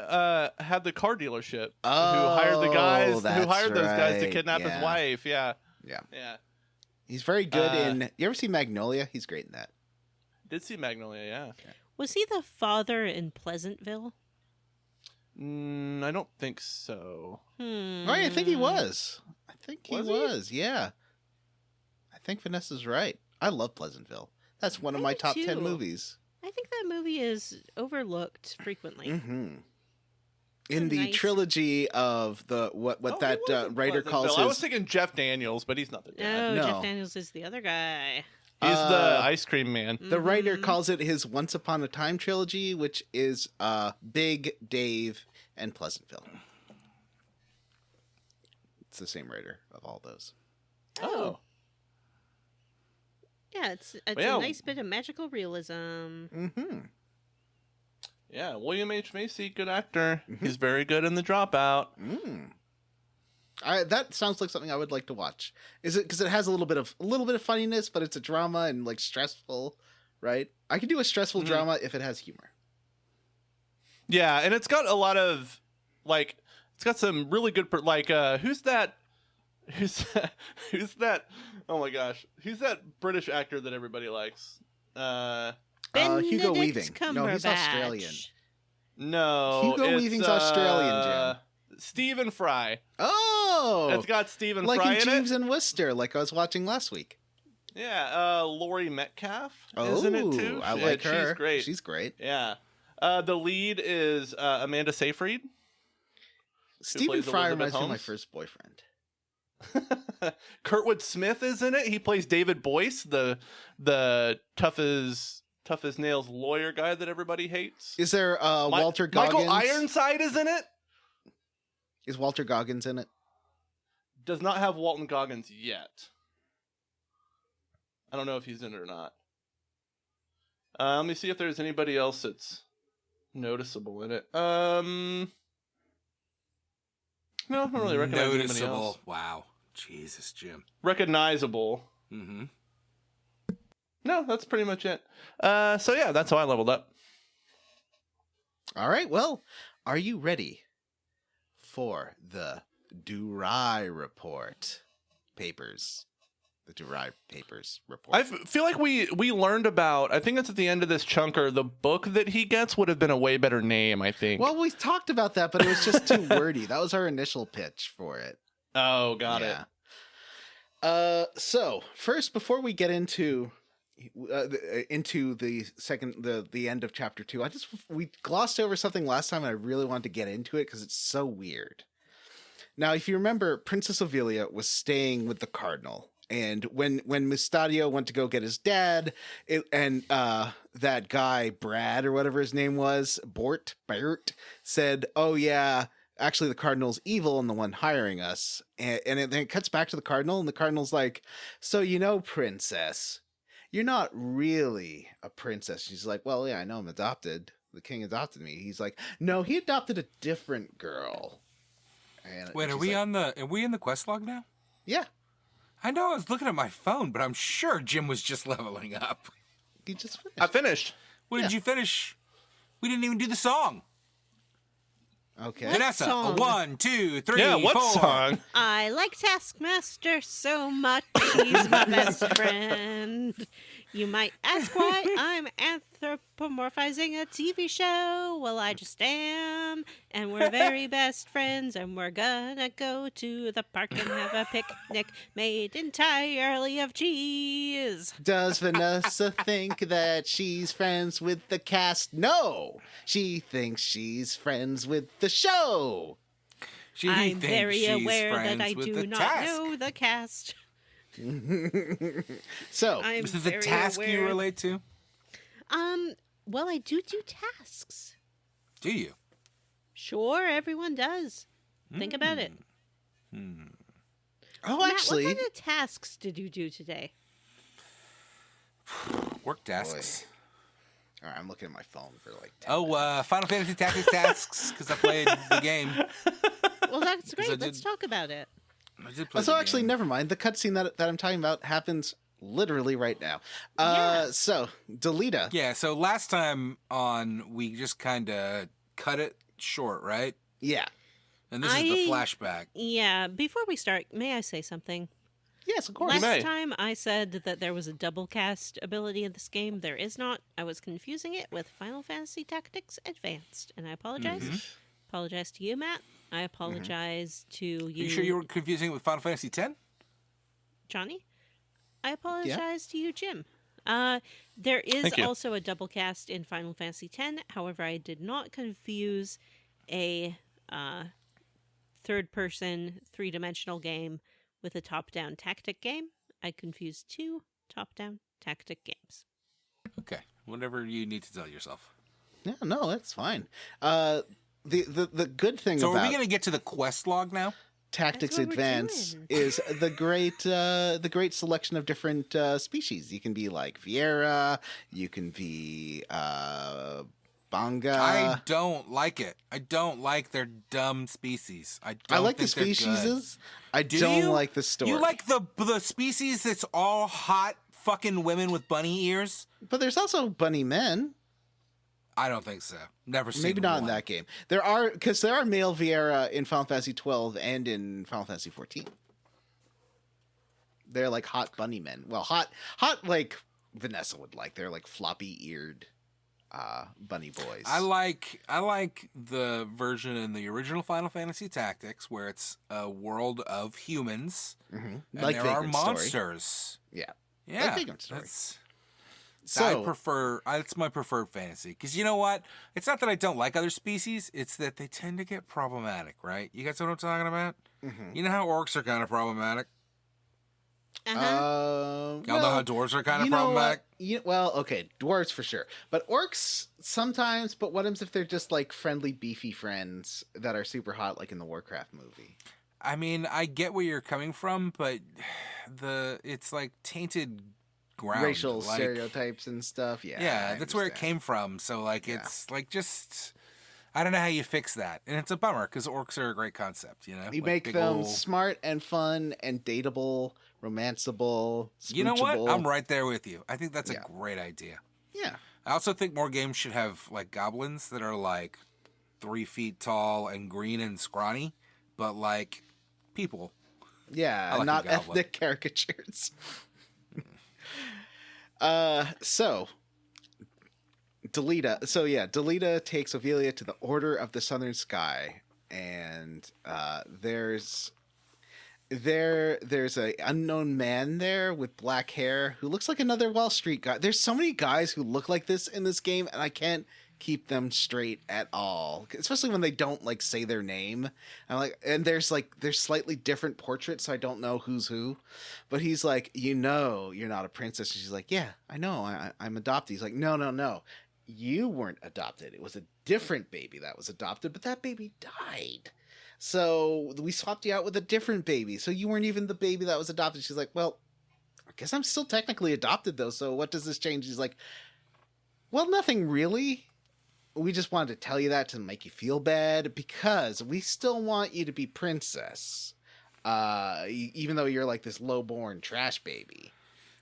C: the car dealership.
B: Oh,
C: who hired the guys? Who
B: that's
C: hired those guys to
B: right.
C: kidnap
B: Yeah.
C: his wife? Yeah.
B: Yeah.
C: Yeah.
B: He's very good in... You ever see Magnolia? He's great in that.
C: Did see Magnolia? Yeah.
D: Was he the father in Pleasantville?
C: I don't think so.
B: Oh, yeah, I think he was. I think he
C: Was he?
B: was. Yeah. I think Vanessa's right. I love Pleasantville. That's one of
D: I
B: my
D: do
B: top 10
D: too.
B: movies.
D: I think that movie is overlooked frequently.
B: Mm-hmm. In the
D: nice-
B: trilogy of the what
C: Oh,
B: that
C: he was in
B: writer calls
C: Pleasantville. I was
B: his...
C: thinking Jeff Daniels, but he's not the dad.
D: No,
B: No.
D: Jeff Daniels is the other guy.
C: He's the ice cream man.
B: The writer
D: Mhm.
B: calls it his Once Upon a Time trilogy, which is Big, Dave, and Pleasantville. It's the same writer of all those.
C: Oh.
D: Yeah, it's
C: Yeah.
D: a nice bit of magical realism.
B: Mm-hmm.
C: Yeah, William H. Macy, good actor.
B: Mhm.
C: He's very good in The Dropout.
B: That sounds like something I would like to watch. Is it because it has a little bit of funniness, but it's a drama and like stressful, right? I can do a stressful
C: Mhm.
B: drama if it has humor.
C: Yeah, and it's got a lot of like, it's got some really good who's that? Who's that? Oh my gosh, who's that British actor that everybody likes?
B: Hugo
D: Benedict
B: Weaving. No, he's
D: Cumberbatch.
B: Australian.
C: No,
B: Hugo
C: it's,
B: Weaving's Australian, Jim.
C: Stephen Fry.
B: Oh,
C: It's got Stephen
B: like
C: Fry
B: in
C: in
B: Jeeves
C: it.
B: and Worcester, like I was watching last week.
C: Yeah, Laurie Metcalf
B: Oh,
C: is in it too.
B: I
C: Yeah,
B: like her.
C: She's great.
B: She's great.
C: Yeah. The lead is Amanda Seyfried.
B: Stephen
C: plays
B: Fry
C: Elizabeth
B: reminds me of my
C: Holmes?
B: first boyfriend.
C: Kurtwood Smith is in it. He plays David Boyce, the tough as nails lawyer guy that everybody hates.
B: Is there Walter Goggins?
C: Michael Ironside is in it.
B: Is Walter Goggins in it?
C: Does not have Walton Goggins yet. I don't know if he's in it or not. Let me see if there's anybody else that's noticeable in it. No, I don't really recognize anybody
E: Noticeable.
C: else.
E: Wow. Jesus, Jim.
C: Recognizable.
E: Mm-hmm.
C: No, that's pretty much it. So yeah, that's how I leveled up.
B: All right. Well, are you ready for the Durai report papers? The Durai papers report.
C: I feel like we learned about, I think it's at the end of this chunker, the book that he gets would have been a way better name, I think.
B: Well, we talked about that, but it was just too wordy. That was our initial pitch for it.
C: Oh, got it.
B: So first, before we get into the end of chapter 2, we glossed over something last time, and I really wanted to get into it because it's so weird. Now, if you remember, Princess Ophelia was staying with the cardinal. And when Mustadio went to go get his dad, that guy, Brad, or whatever his name was, Bert, said, oh, yeah, actually the cardinal's evil and the one hiring us. And then it cuts back to the cardinal, and the cardinal's like, so, princess, you're not really a princess. She's like, well, yeah, I know I'm adopted. The king adopted me. He's like, no, he adopted a different girl. And
E: Wait, are we in the quest log now?
B: Yeah.
E: I know I was looking at my phone, but I'm sure Jim was just leveling up.
B: You just finished.
C: I finished.
E: When did you finish? We didn't even do the song.
B: Okay.
E: Vanessa,
D: song?
E: 1, 2, 3,
C: Yeah, what
E: 4.
C: song?
D: I like Taskmaster so much. He's my best friend. You might ask why I'm anthropomorphizing a TV show. Well, I just am. And we're very best friends. And we're gonna go to the park and have a picnic made entirely of cheese.
B: Does Vanessa think that she's friends with the cast? No! She thinks she's friends with the show!
D: I'm very aware that I do not know the cast.
B: So,
E: is it the task you relate to?
D: Well, I do tasks.
E: Do you?
D: Sure, everyone does. Think about it.
B: Oh,
D: Matt,
B: actually,
D: what kind of tasks did you do today?
E: Work tasks.
B: All right, I'm looking at my phone for like 10
E: Final Fantasy Tactics tasks, because I played the game.
D: Well, that's great. Let's talk about it.
E: I did play
B: So
E: the
B: actually,
E: game.
B: never mind. The cutscene that I'm talking about happens literally right now.
D: Yeah.
B: So, Delita.
E: Yeah, so last time on, we just kind of cut it short, right?
B: Yeah.
E: And this is the flashback.
D: Yeah, before we start, may I say something?
B: Yes, of course.
D: Last time I said that there was a double cast ability in this game. There is not. I was confusing it with Final Fantasy Tactics Advanced, and I apologize. Apologize to you, Matt. I apologize to you.
E: You sure you were confusing it with Final Fantasy X?
D: Johnny? I apologize to you, Jim. There is
C: Thank you.
D: also a double cast in Final Fantasy X. However, I did not confuse a third-person, three-dimensional game with a top-down tactic game. I confused two top-down tactic games.
E: Okay, whatever you need to tell yourself.
B: Yeah, no, that's fine. The good thing
E: So
B: about
E: are we going to get to the quest log now?
B: Tactics
D: That's what we're
B: Advance
D: doing.
B: is the great selection of different species. You can be like Viera, you can be Banga.
E: I don't like it. I don't like their dumb species. I
B: like the
E: think they're good.
B: species. I
E: Do
B: don't
E: you?
B: like the story.
E: You like the species that's all hot fucking women with bunny ears?
B: But there's also bunny men.
E: I don't think so. Never seen
B: Maybe not in
E: one.
B: that game. There are male Viera in Final Fantasy 12 and in Final Fantasy 14. They're like hot bunny men. Well, hot like Vanessa would like. They're like floppy eared bunny boys.
E: I like the version in the original Final Fantasy Tactics where it's a world of humans
B: Mhm.
E: and
B: Like
E: there are
B: Vagrant Story.
E: monsters.
B: Yeah.
E: Yeah,
B: Vagrant Story.
E: I prefer. It's my preferred fantasy because you know what? It's not that I don't like other species; it's that they tend to get problematic, right? You guys know what I'm talking about?
B: Mhm.
E: You know how orcs are kind of problematic.
D: Uh-huh.
E: Y'all know how dwarves are kind of
B: you know
E: problematic.
B: what? Okay, dwarves for sure, but orcs sometimes. But what happens if they're just like friendly, beefy friends that are super hot, like in the Warcraft movie?
E: I mean, I get where you're coming from, but it's like tainted ground,
B: Racial
E: like,
B: stereotypes and stuff. Yeah,
E: Yeah,
B: I
E: that's where it
B: understand.
E: came from. So like,
B: Yeah.
E: it's like just. I don't know how you fix that, and it's a bummer because orcs are a great concept. You know,
B: You
E: Like
B: make
E: big
B: them
E: ol'-
B: smart and fun and dateable, romanceable.
E: You know what?
B: smoochable.
E: I'm right there with you. I think that's
B: Yeah.
E: a great idea.
B: Yeah,
E: I also think more games should have like goblins that are like 3 feet tall and green and scrawny, but like people.
B: yeah,
E: I like a
B: not
E: goblin.
B: ethnic caricatures. So Delita takes Ophelia to the Order of the Southern Sky, and there's a unknown man there with black hair who looks like another Wall Street guy. There's so many guys who look like this in this game, and I can't keep them straight at all, especially when they don't like say their name. I'm like, and there's slightly different portraits, so I don't know who's who. But he's like, you're not a princess. And she's like, yeah, I know, I'm adopted. He's like, no, you weren't adopted. It was a different baby that was adopted, but that baby died. So we swapped you out with a different baby. So you weren't even the baby that was adopted. She's like, well, I guess I'm still technically adopted though. So what does this change? He's like, well, nothing really. We just wanted to tell you that to make you feel bad because we still want you to be princess. Even though you're like this low-born trash baby.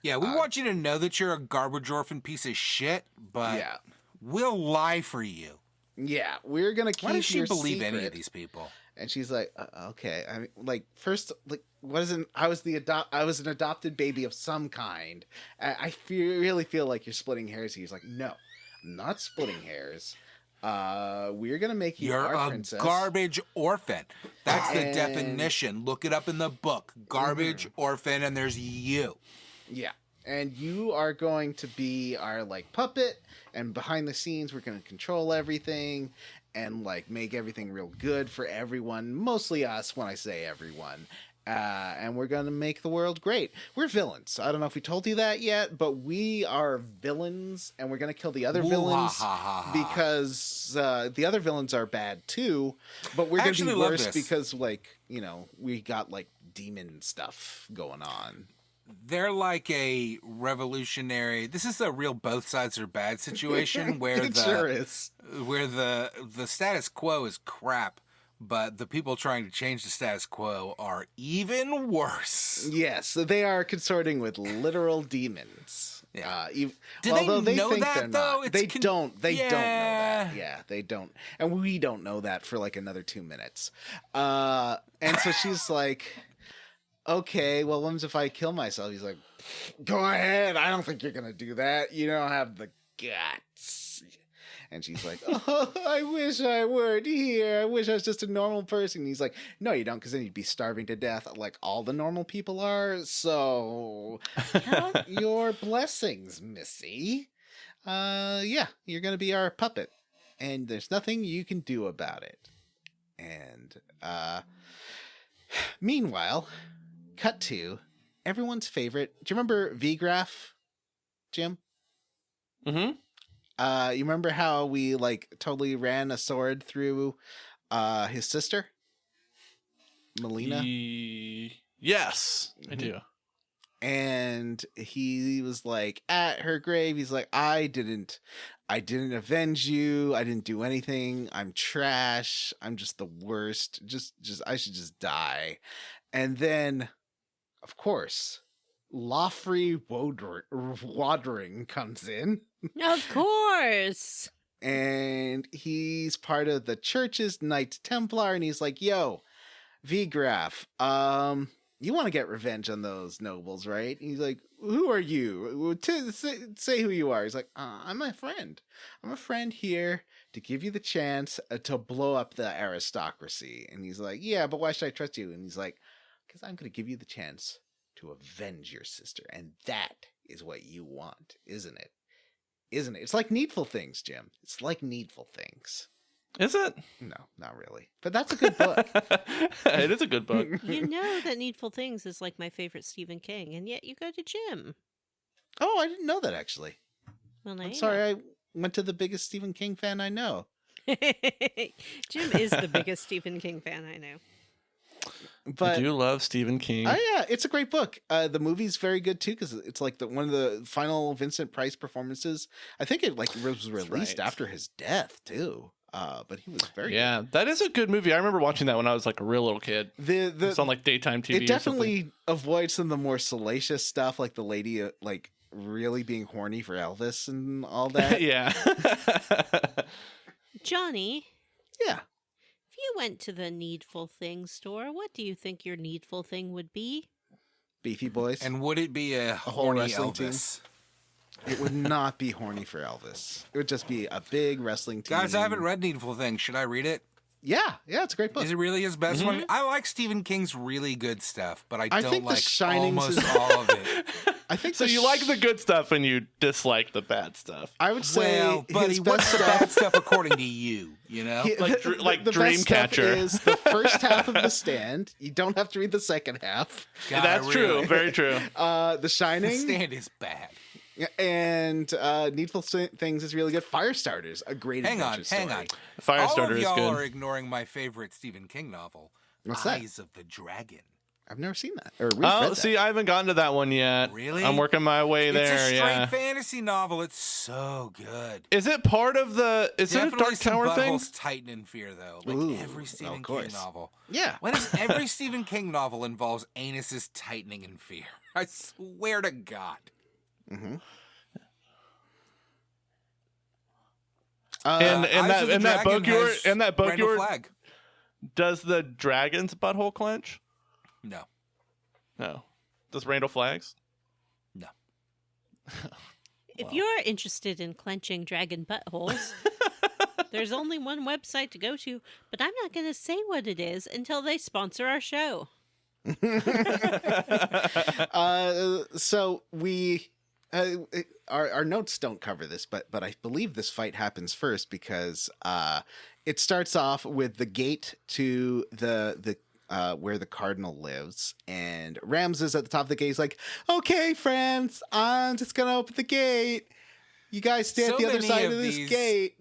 E: Yeah, we want you to know that you're a garbage orphan piece of shit, but
B: Yeah.
E: we'll lie for you.
B: Yeah, we're going to keep
E: Why does she
B: your
E: believe any
B: secret.
E: of these people?
B: And she's like, okay. I mean, like, first, like, wasn't I was an adopted baby of some kind. Really feel like you're splitting hairs. He's like, no, I'm not splitting hairs. We're gonna make you
E: You're
B: our
E: a
B: princess.
E: garbage orphan. That's the definition. Look it up in the book. Garbage orphan, and there's you.
B: Yeah. And you are going to be our, like, puppet, and behind the scenes, we're going to control everything and, like, make everything real good for everyone, mostly us when I say everyone. And we're going to make the world great. We're villains. I don't know if we told you that yet, but we are villains, and we're going to kill the other villains because the other villains are bad, too. But we're going to be worse because, like, you know, we got, like, demon stuff going on.
E: They're like a revolutionary. This is a real both sides are bad situation where
B: it sure is.
E: Where the status quo is crap, but the people trying to change the status quo are even worse.
B: Yes, they are consorting with literal demons.
E: Yeah.
B: Do
E: they
B: know
E: think
B: that
E: though?
B: Not. They don't. They don't know that. Yeah, they don't, and we don't know that for like another 2 minutes. And so she's like, okay, well, what if I kill myself? He's like, go ahead. I don't think you're going to do that. You don't have the guts. And she's like, oh, I wish I weren't here. I wish I was just a normal person. And he's like, no, you don't, because then you'd be starving to death like all the normal people are. So count your blessings, Missy. Yeah, you're going to be our puppet. And there's nothing you can do about it. And meanwhile... Cut to everyone's favorite. Do you remember V-Graph, Jim?
C: Mm-hmm.
B: You remember how we like totally ran a sword through his sister, Melina?
C: Yes, I do.
B: And he was like at her grave. He's like, I didn't avenge you. I didn't do anything. I'm trash. I'm just the worst. Just I should just die. And then, of course, Lawfrey Wadring comes in.
D: Of course.
B: And he's part of the church's Knight Templar, and he's like, yo, V-Graph, you want to get revenge on those nobles, right? And he's like, who are you? Say who you are. He's like, I'm a friend. I'm a friend here to give you the chance to blow up the aristocracy. And he's like, yeah, but why should I trust you? And he's like, because I'm going to give you the chance to avenge your sister. And that is what you want, isn't it? Isn't it? It's like Needful Things, Jim. It's like Needful Things.
C: Is it?
B: No, not really. But that's a good book.
C: It is a good book.
D: You know that Needful Things is like my favorite Stephen King, and yet you go to Jim.
B: Oh, I didn't know that, actually.
D: Well, now
B: I'm
D: you
B: sorry, I went to the biggest Stephen King fan I know.
D: know. Jim is the biggest Stephen King fan I know.
B: But
C: I do love Stephen King.
B: Oh yeah, it's a great book. The movie's very good too because it's like one of the final Vincent Price performances. I think it like was released after his death too. But he was very good.
C: That is a good movie. I remember watching that when I was like a real little kid. It's on like daytime TV.
B: It definitely avoids some of the more salacious stuff, like the lady like really being horny for Elvis and all that.
C: Yeah.
D: Johnny.
B: Yeah.
D: If you went to the Needful Thing store, what do you think your needful thing would be?
B: Beefy Boys.
E: And would it be a horny Elvis?
B: It would not be horny for Elvis. It would just be a big wrestling team.
E: Guys, I haven't read Needful Thing. Should I read it?
B: Yeah, it's a great book.
E: Is it really his best one? I like Stephen King's really good stuff, but I don't
B: think
E: like
B: The Shining's
E: almost all of it.
B: I think
C: so. You like the good stuff and you dislike the bad stuff.
B: I would say,
E: well, buddy, what's the bad stuff according to you? You know,
C: like
B: the
C: Dreamcatcher
B: is the first half of The Stand. You don't have to read the second half.
E: God,
C: that's true. Very true.
B: The Shining.
E: The Stand is bad.
B: And Needful Things is really good. Firestarter's a great adventure story.
E: Hang on.
C: Firestarter is
E: all of y'all
C: good.
E: are ignoring my favorite Stephen King novel,
B: What's that?
E: Eyes of the Dragon.
B: I've never seen that. Or read that.
C: See, I haven't gotten to that one yet.
E: Really?
C: I'm working my way there.
E: It's a straight
C: yeah.
E: fantasy novel. It's so good.
C: Is it part of the? Is it a Dark Tower thing?
E: Buttholes tighten in fear, though. Like
B: Ooh,
E: every Stephen
B: of
E: King
B: course.
E: novel.
B: Yeah.
E: Why does every Stephen King novel involves anuses tightening in fear? I swear to God.
B: Mm-hmm.
C: And that book you were
E: Flag.
C: Does the dragon's butthole clench?
E: No.
C: No. Does Randall Flags?
E: No.
D: If
C: Well.
D: you're interested in clenching dragon buttholes, there's only one website to go to, but I'm not going to say what it is until they sponsor our show.
B: So we our notes don't cover this, but I believe this fight happens first because it starts off with the gate to the where the cardinal lives, and Rams is at the top of the gate. He's like, "Okay, friends, I'm just gonna open the gate. You guys stay at the other side of this gate."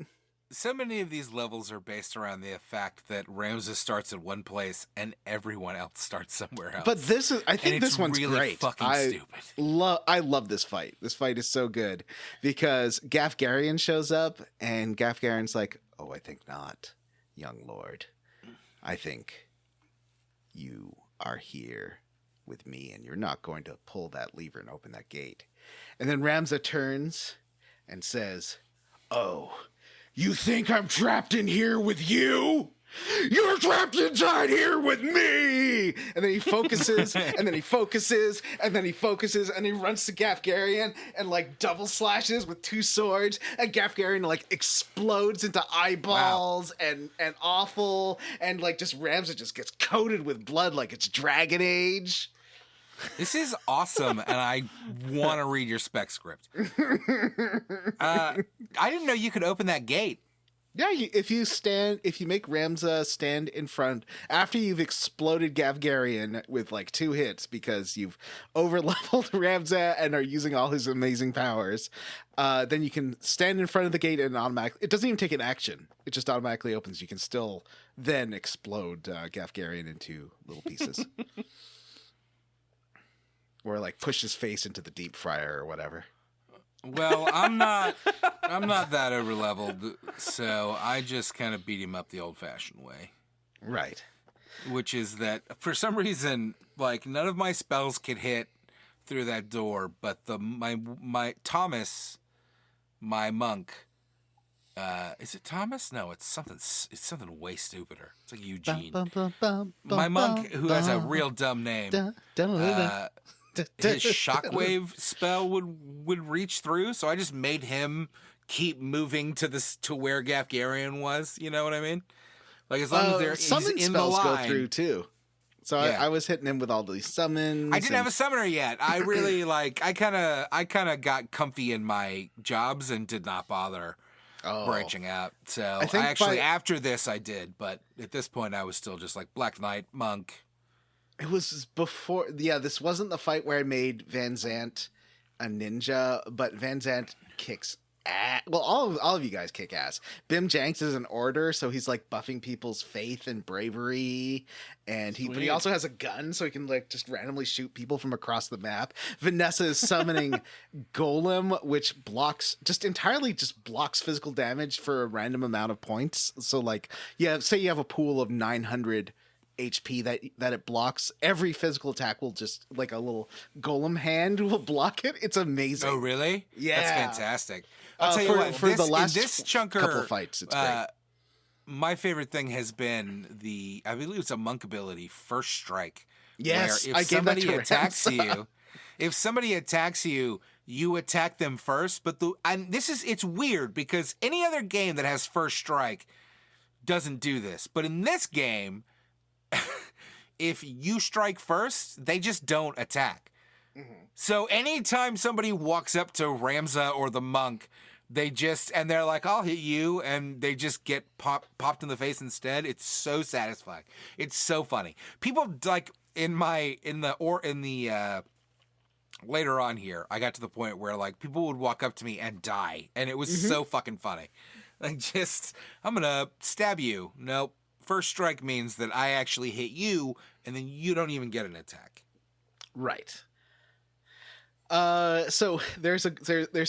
E: So many of these levels are based around the fact that Ramses starts at one place and everyone else starts somewhere else.
B: But this is, I think this one's
E: really
B: great.
E: Fucking stupid.
B: I love this fight. This fight is so good because Gafgarian shows up and Gafgarian's like, "Oh, I think not, young lord. I think you are here with me and you're not going to pull that lever and open that gate." And then Ramza turns and says, "Oh, you think I'm trapped in here with you? You're trapped inside here with me!" And then he focuses, and then he focuses, and then he focuses, and he runs to Gafgarian and like double slashes with two swords, and Gafgarian like explodes into eyeballs and awful, and like just Ramza just gets coated with blood like it's Dragon Age.
E: This is awesome, and I want to read your spec script. I didn't know you could open that gate.
B: Yeah, if you make Ramza stand in front after you've exploded Gafgarian with like 2 hits because you've overleveled Ramza and are using all his amazing powers, then you can stand in front of the gate and it doesn't even take an action. It just automatically opens. You can still then explode Gafgarian into little pieces. Or like push his face into the deep fryer or whatever.
E: Well, I'm not that over leveled, so I just kind of beat him up the old fashioned way.
B: Right.
E: Which is that for some reason, like none of my spells could hit through that door, but my Thomas, my monk, is it Thomas? No, it's something way stupider. It's like Eugene. My monk, who has a real dumb name, his shockwave spell would reach through, so I just made him keep moving to where Gafgarian was. You know what I mean? Like as long as he's
B: summon
E: in the
B: spells
E: line.
B: go through too. So yeah. I was hitting him with all these summons.
E: I didn't have a summoner yet. I really I kind of got comfy in my jobs and did not bother branching out. So I actually after this I did, but at this point I was still just like Black Knight, monk.
B: It was before, this wasn't the fight where I made Van Zant a ninja, but Van Zant kicks ass. Well, all of you guys kick ass. Bim Janks is an order, so he's like buffing people's faith and bravery, but he also has a gun, so he can like just randomly shoot people from across the map. Vanessa is summoning Golem, which entirely blocks physical damage for a random amount of points. So like, say you have a pool of 900 HP that it blocks, every physical attack will just like a little golem hand will block it. It's amazing.
E: Oh really?
B: Yeah,
E: that's fantastic. I'll tell you what,
B: for the last
E: couple
B: of fights, it's great.
E: My favorite thing has been I believe it's a monk ability, First Strike.
B: Yes,
E: where if somebody attacks you, you attack them first. But it's weird because any other game that has First Strike doesn't do this, but in this game, if you strike first, they just don't attack. Mm-hmm. So anytime somebody walks up to Ramza or the monk, and they're like, "I'll hit you," and they just get popped in the face instead. It's so satisfying. It's so funny. People like later on here, I got to the point where like people would walk up to me and die, and it was so fucking funny. Like I'm gonna stab you. Nope. First strike means that I actually hit you, and then you don't even get an attack.
B: Right. So there's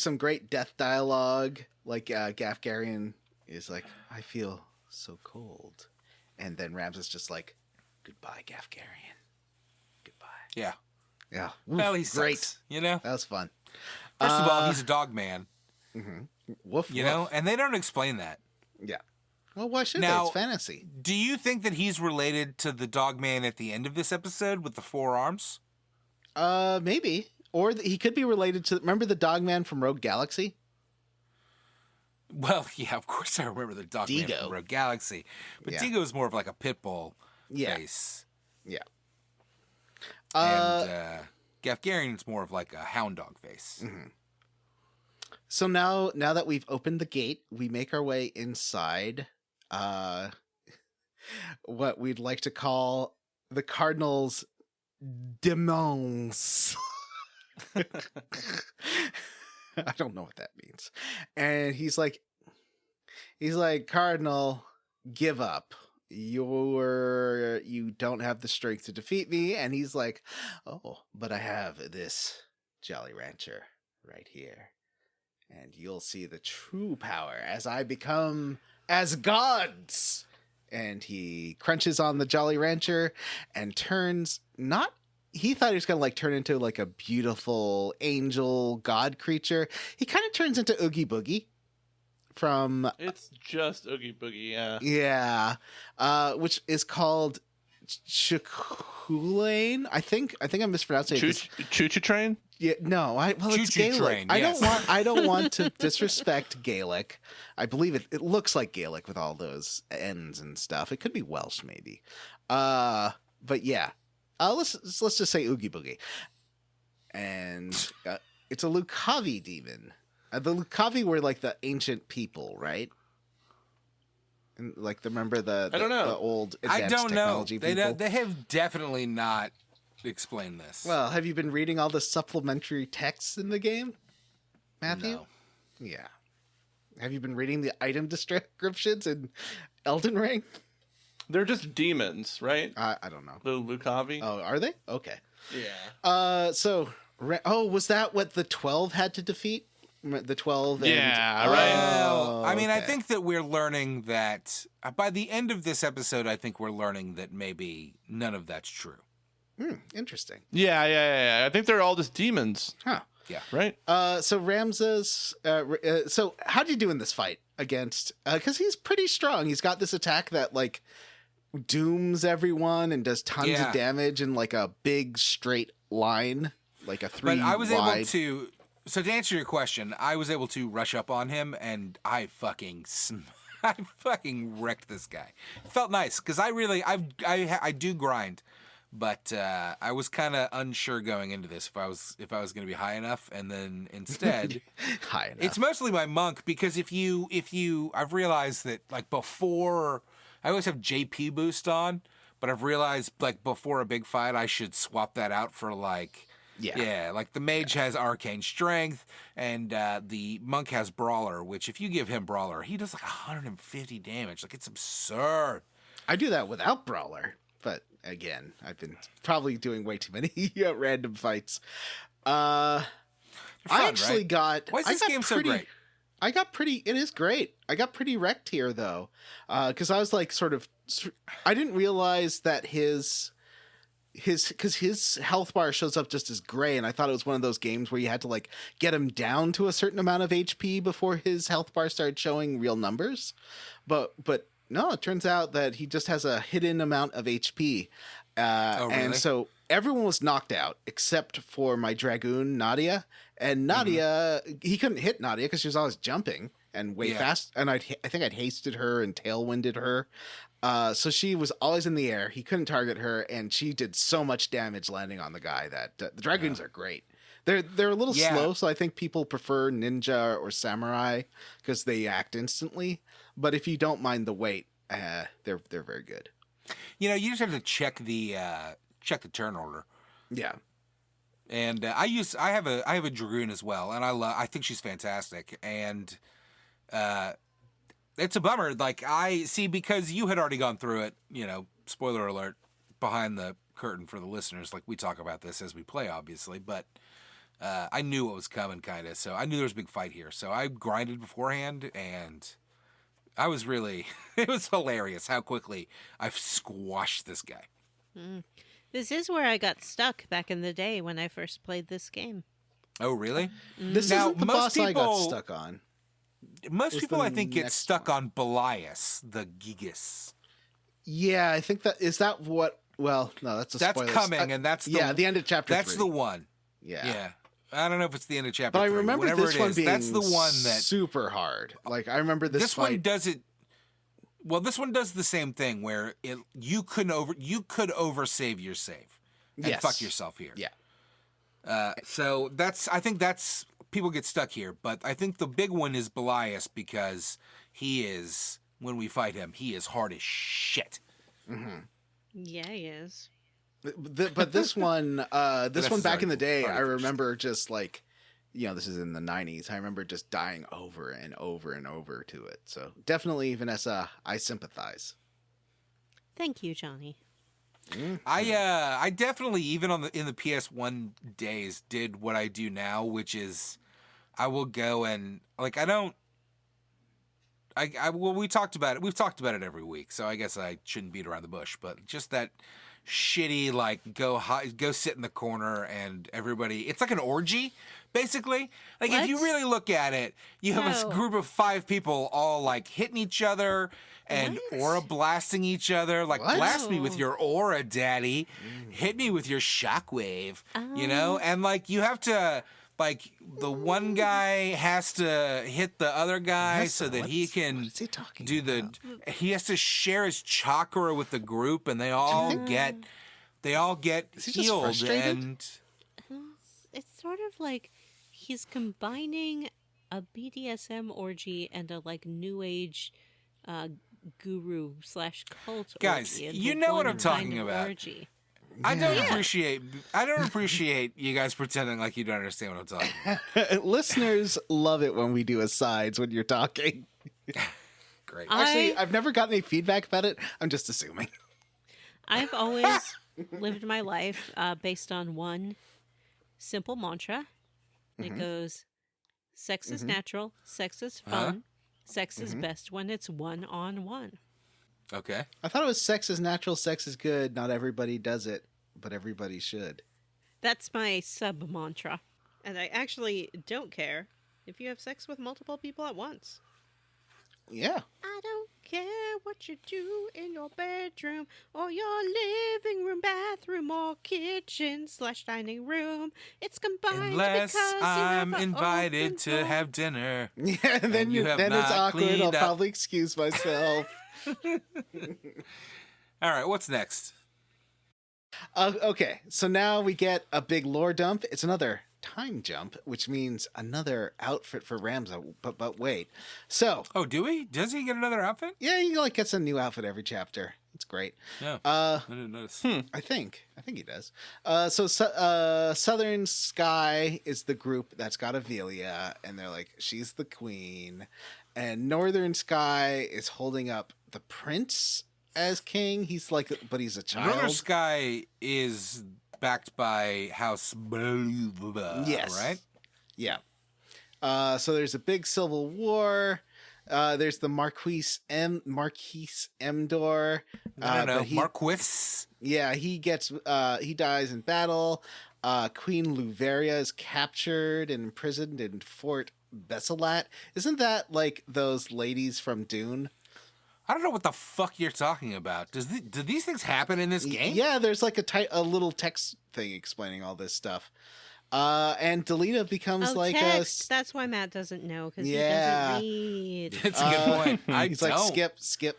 B: some great death dialogue. Like Gafgarian is like, "I feel so cold," and then Rams is just like, "Goodbye, Gafgarian. Goodbye."
E: Yeah.
B: Yeah.
E: Well, he's great. You know,
B: that was fun.
E: First of all, he's a dog man.
B: Mm-hmm. Woof.
E: You know, and they don't explain that.
B: Yeah. Well, why should
E: Now-
B: they? It's fantasy.
E: Do you think that he's related to the dog man at the end of this episode with the 4 arms?
B: Maybe. Or he could be related to. Remember the Dogman from Rogue Galaxy?
E: Well, yeah, of course I remember the dog man
B: Digo.
E: from Rogue Galaxy. But
B: Yeah.
E: Digo is more of like a pit bull
B: Yeah.
E: face.
B: Yeah.
E: And Gafgarian's more of like a hound dog face.
B: So now that we've opened the gate, we make our way inside what we'd like to call the Cardinals' demons. I don't know what that means. And he's like, Cardinal, give up. You don't have the strength to defeat me. And he's like, oh, but I have this Jolly Rancher right here. And you'll see the true power as I become as gods. And he crunches on the Jolly Rancher and turns he thought he was going to like turn into like a beautiful angel god creature. He kind of turns into Oogie Boogie from
C: It's just Oogie Boogie, yeah.
B: which is called Chukulain. I think I'm mispronouncing it.
C: Choo Choo Train?
B: Yeah, no, it's
E: Choo-choo
B: Gaelic.
E: train,
B: I
E: yes.
B: don't want to disrespect Gaelic. I believe it looks like Gaelic with all those N's and stuff. It could be Welsh maybe. But yeah. Let's just say Oogie Boogie. And it's a Lucavi demon. The Lucavi were like the ancient people, right? And like remember the
C: I don't know.
B: the old
E: I
B: advanced
E: don't know.
B: technology
E: They
B: people?
E: they have definitely not explained this.
B: Well, have you been reading all the supplementary texts in the game, Matthew?
E: No.
B: Yeah. Have you been reading the item descriptions in Elden Ring?
C: They're just demons, right?
B: I don't know.
C: The Lucavi?
B: Oh, are they? Okay.
C: Yeah.
B: Was that what the 12 had to defeat? The 12 and...
C: Yeah, right.
E: Well, I mean, I
B: okay.
E: think that we're learning that by the end of this episode, I think we're learning that maybe none of that's true.
B: Interesting.
C: Yeah. I think they're all just demons,
B: Huh.
C: right?
B: So Ramses... so how'd you do in this fight against... Because he's pretty strong. He's got this attack that, like, dooms everyone and does tons of damage in, like, a big straight line. Like a 3
E: But I was
B: wide.
E: able to... So to answer your question, I was able to rush up on him, and I fucking wrecked this guy. It felt nice, because I do grind. But I was kind of unsure going into this if I was going to be high enough, and then instead,
B: High enough.
E: it's mostly my monk because if you I've realized that like before I always have JP boost on, but I've realized like before a big fight I should swap that out for like like the mage has arcane strength and the monk has brawler, which if you give him brawler, he does like 150 damage. Like it's absurd.
B: I do that without Brawler, but again, I've been probably doing way too many random fights. I actually got...
E: Why is this game so great?
B: I got pretty... It is great. I got pretty wrecked here, though. Because I was like sort of... I didn't realize that his health bar shows up just as gray, and I thought it was one of those games where you had to like get him down to a certain amount of HP before his health bar started showing real numbers. But no, it turns out that he just has a hidden amount of HP.
E: Really?
B: And so everyone was knocked out except for my Dragoon, Nadia. And Nadia, he couldn't hit Nadia because she was always jumping and way fast. And I think I'd hasted her and tailwinded her. So she was always in the air. He couldn't target her, and she did so much damage landing on the guy that the Dragoons are great. They're a little slow, so I think people prefer ninja or samurai because they act instantly. But if you don't mind the weight, they're very good.
E: You know, you just have to check the turn order.
B: Yeah.
E: And I have a Dragoon as well, and I think she's fantastic. And it's a bummer. Like because you had already gone through it. You know, spoiler alert, behind the curtain for the listeners. Like we talk about this as we play, obviously, but I knew what was coming, kind of. So I knew there was a big fight here. So I grinded beforehand, and I was really it was hilarious how quickly I've squashed this guy.
D: This is where I got stuck back in the day when I first played this game.
E: Oh, really?
B: This
E: Now,
B: isn't the
E: most
B: boss I got
E: people-
B: stuck on.
E: most
B: was
E: people,
B: the
E: I think, get
B: next
E: stuck
B: one.
E: on Belias, the Gigas.
B: Yeah, I think is that what? Well, no, that's a
E: That's
B: spoiler.
E: coming, and that's
B: the end of chapter.
E: That's
B: 3.
E: the one.
B: Yeah.
E: Yeah. I don't know if it's the end of chapter
B: But I
E: 3.
B: remember
E: Whatever
B: this
E: it
B: one
E: is,
B: being
E: that's the one that
B: super hard. Like I remember this
E: one
B: fight.
E: does it. Well, this one does the same thing where you could oversave your save and
B: Yes.
E: fuck yourself here.
B: Yeah.
E: So I think that's people get stuck here, but I think the big one is Belias because when we fight him, he is hard as shit.
B: Mm-hmm.
D: Yeah, he is.
B: But this one, this one back in the day, I
E: first.
B: remember just like, this is in the 90s. I remember just dying over and over and over to it. So definitely, Vanessa, I sympathize.
D: Thank you, Johnny.
E: I definitely even in the PS1 days did what I do now, which is I will go and like well, we talked about it. We've talked about it every week, so I guess I shouldn't beat around the bush. But just that shitty, like go sit in the corner and everybody. It's like an orgy, basically. Like if you really look at it, you have a group of 5 people all like hitting each other and aura blasting each other. Like blast me with your aura, daddy. Hit me with your shockwave. And like you have to. Like the one guy has to hit the other guy so that he can
B: what is he talking
E: do
B: about?
E: he has to share his chakra with the group and they all get
B: Is he just
E: healed
B: frustrated?
E: and
D: It's sort of like he's combining a BDSM orgy and a like new age guru / cult
E: Guys,
D: orgy.
E: you
D: into
E: know what
D: one
E: I'm talking
D: kind of
E: about.
D: Orgy.
E: I don't appreciate you guys pretending like you don't understand what I'm talking about.
B: Listeners love it when we do asides when you're talking.
E: Great.
B: Actually, I've never gotten any feedback about it. I'm just assuming.
D: I've always lived my life based on one simple mantra. It goes, sex is natural, sex is fun, sex is best when it's one-on-one.
E: Okay.
B: I thought it was sex is natural, sex is good. Not everybody does it, but everybody should.
D: That's my sub-mantra. And I actually don't care if you have sex with multiple people at once.
B: Yeah.
D: I don't care what you do in your bedroom or your living room, bathroom, or kitchen / dining room. It's combined
E: Unless
D: because
E: I'm
D: you have
E: invited to have dinner.
B: Yeah, and then
E: And you have
B: then it's
E: not
B: awkward. I'll
E: cleaned up.
B: probably excuse myself.
E: All right, what's next?
B: Okay, so now we get a big lore dump. It's another time jump, which means another outfit for Ramza. But wait. So,
E: Oh, do we? Does he get another outfit?
B: yeah, he like gets a new outfit every chapter. It's great.
E: No. I didn't notice.
B: I think he does. So Southern Sky is the group that's got Avelia, and they're like, she's the queen. And Northern Sky is holding up the prince as king. He's like, but he's a child.
E: Northern Sky is backed by House Belias,
B: Yes.
E: right?
B: Yeah. So there's a big civil war. There's the Marquis Emdor.
E: I don't know.
B: but he-
E: Marquis.
B: Yeah, he dies in battle. Queen Luveria is captured and imprisoned in Fort Besselat. Isn't that like those ladies from Dune?
E: I don't know what the fuck you're talking about. Do these things happen in this game?
B: Yeah, there's like a little text thing explaining all this stuff. And Delita becomes like
D: text. That's why Matt doesn't know, because
B: Yeah.
D: he doesn't read.
E: It's a good point.
B: He's like, skip.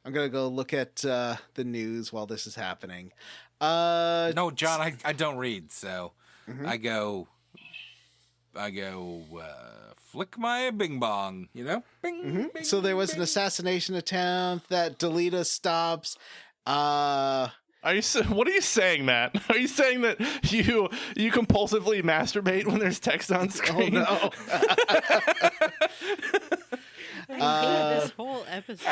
B: I'm gonna go look at the news while this is happening.
E: No, John, I don't read, so
B: Mhm.
E: I go flick my bing bong, you know? Bing, bing,
B: So there was an
E: bing.
B: assassination attempt that Delita stops.
C: What are you saying, Matt? Are you saying that you compulsively masturbate when there's text on
B: Oh
C: screen?
B: no.
D: I hate this whole episode.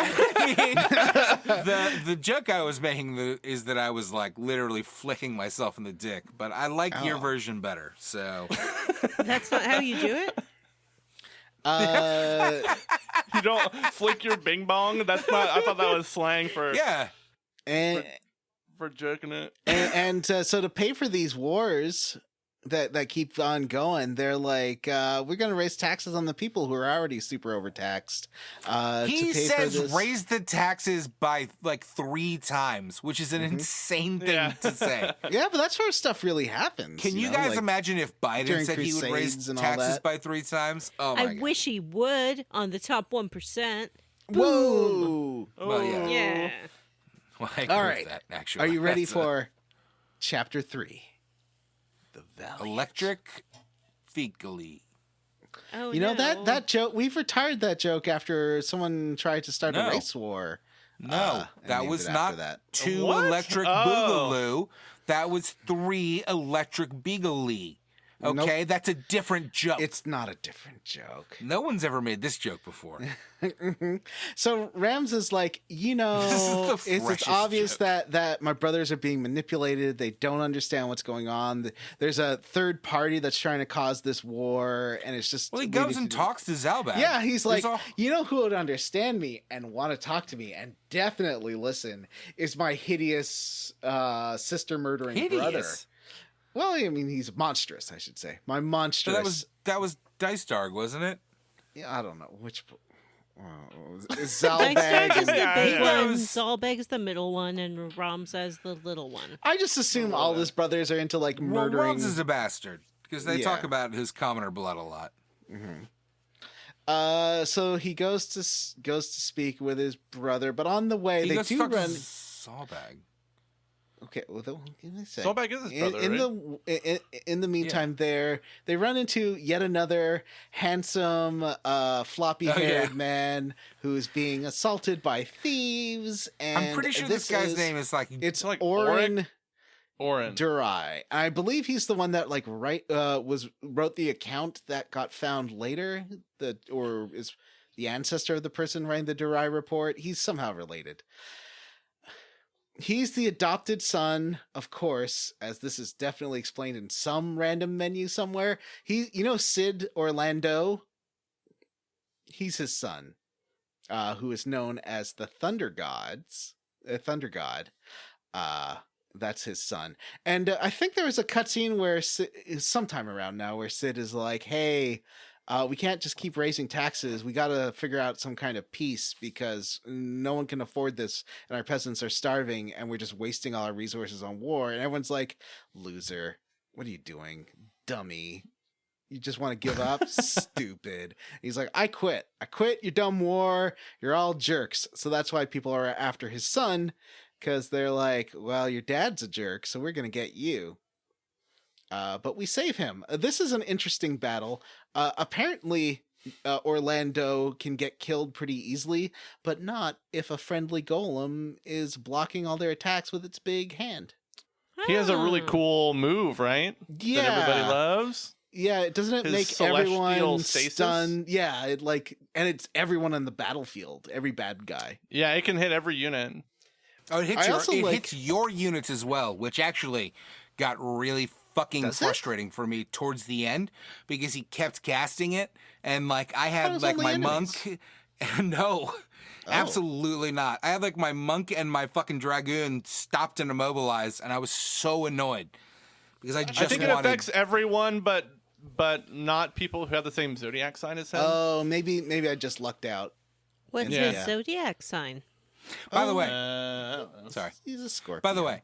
E: the joke I was making is that I was like literally flicking myself in the dick, but I like your
B: Oh.
E: version better. So
D: That's not how you do it?
C: You don't flick your bing bong? That's not. I thought that was slang for
E: yeah,
B: and
C: jerking it.
B: so to pay for these wars, that keep on going. They're like, we're going to raise taxes on the people who are already super overtaxed.
E: He
B: to pay
E: says
B: for this.
E: raise the taxes by like 3 times, which is an insane thing to say.
B: Yeah, but that's where stuff really happens.
E: Can you
B: know,
E: guys
B: like,
E: imagine if Biden
B: during
E: said he would raise
B: Crusades and all
E: taxes
B: that?
E: by 3 times? Oh my
D: I
E: God.
D: wish he would on the top 1%.
B: Whoa!
E: Well, yeah.
D: Yeah.
E: Well, I agree
B: All
E: with
B: right.
E: that, actually.
B: Are you ready
E: That's
B: for Chapter 3? The Valley.
E: electric fecally?
D: Oh,
B: You know
D: no.
B: that joke? We've retired that joke after someone tried to start
E: No.
B: a race war.
E: No,
B: and
E: that
B: named
E: was
B: it after
E: not
B: that.
E: 2
C: What?
E: electric
C: Oh.
E: boogaloo. That was 3 electric beagly. Okay,
B: Nope.
E: that's a different joke.
B: It's not a different joke.
E: No one's ever made this joke before.
B: So Rams is like,
E: This is the
B: it's
E: freshest
B: obvious
E: joke.
B: that my brothers are being manipulated. They don't understand what's going on. There's a third party that's trying to cause this war, and it's just.
E: Well, he
B: we
E: goes
B: need
E: and
B: to-
E: talks to Zalbag.
B: Yeah, he's like,
E: There's all-
B: you know who would understand me and want to talk to me and definitely listen is my hideous sister murdering brother.
E: hideous.
B: Well, I mean, he's monstrous, I should say. My
E: So
B: monstrous.
E: that was Dice Darg, wasn't it?
B: Yeah, I don't know which.
D: Dice
B: Zalbag.
D: Dark is the
C: Yeah,
D: big
C: yeah.
D: one, Zalbeg is the middle one, and Ramses the little one.
B: I just assume all his brothers are into like
E: Well,
B: murdering.
E: Rams is a bastard because they
B: Yeah.
E: talk about his commoner blood a lot.
B: So he goes to speak with his brother, but on the way
E: He
B: they
E: goes to
B: do
E: talk to
B: run.
E: Zalbag.
B: Okay, well, what can I say?
C: Solbag is his brother, right?
B: In the meantime, they run into yet another handsome, floppy-haired
E: yeah.
B: man who's being assaulted by thieves. And
E: I'm pretty sure this guy's name is like
B: It's
C: like
B: Oren
C: Oren.
B: Durai. I believe he's the one that like wrote the account that got found later. Or is the ancestor of the person writing the Durai report. He's somehow related. He's the adopted son, of course, as this is definitely explained in some random menu somewhere. Sid Orlando. He's his son, who is known as the Thunder God. That's his son. And I think there was a cutscene where sometime around now where Sid is like, hey, we can't just keep raising taxes. We got to figure out some kind of peace because no one can afford this and our peasants are starving and we're just wasting all our resources on war. And everyone's like, loser, what are you doing? Dummy. You just want to give up? Stupid. He's like, I quit, you dumb war. You're all jerks. So that's why people are after his son, because they're like, well, your dad's a jerk, so we're going to get you. But we save him. This is an interesting battle. Apparently, Orlando can get killed pretty easily, but not if a friendly golem is blocking all their attacks with its big hand.
C: He has a really
D: Ah.
C: cool move, right?
B: Yeah.
C: That everybody loves.
B: Yeah, doesn't it
C: His
B: make
C: celestial
B: everyone
C: stasis?
B: stunned? Yeah, and it's everyone on the battlefield, every bad guy.
C: Yeah, it can hit every unit.
E: Oh, it hits,
B: I also like-
E: hits your units as well, which actually got really fucking
B: Does it?
E: frustrating for me towards the end because he kept casting it, and like I
B: it
E: had
B: was
E: like
B: only
E: my
B: enemies.
E: monk. No,
B: Oh.
E: absolutely not. I had like my monk and my fucking dragoon stopped and immobilized, and I was so annoyed because I just
C: I think it
E: wanted.
C: affects everyone, but not people who have the same zodiac sign as him.
B: Oh, maybe I just lucked out.
D: What's
C: Yeah.
D: his zodiac sign?
E: By the way,
C: I don't know.
E: sorry.
B: He's a Scorpio.
E: By the way,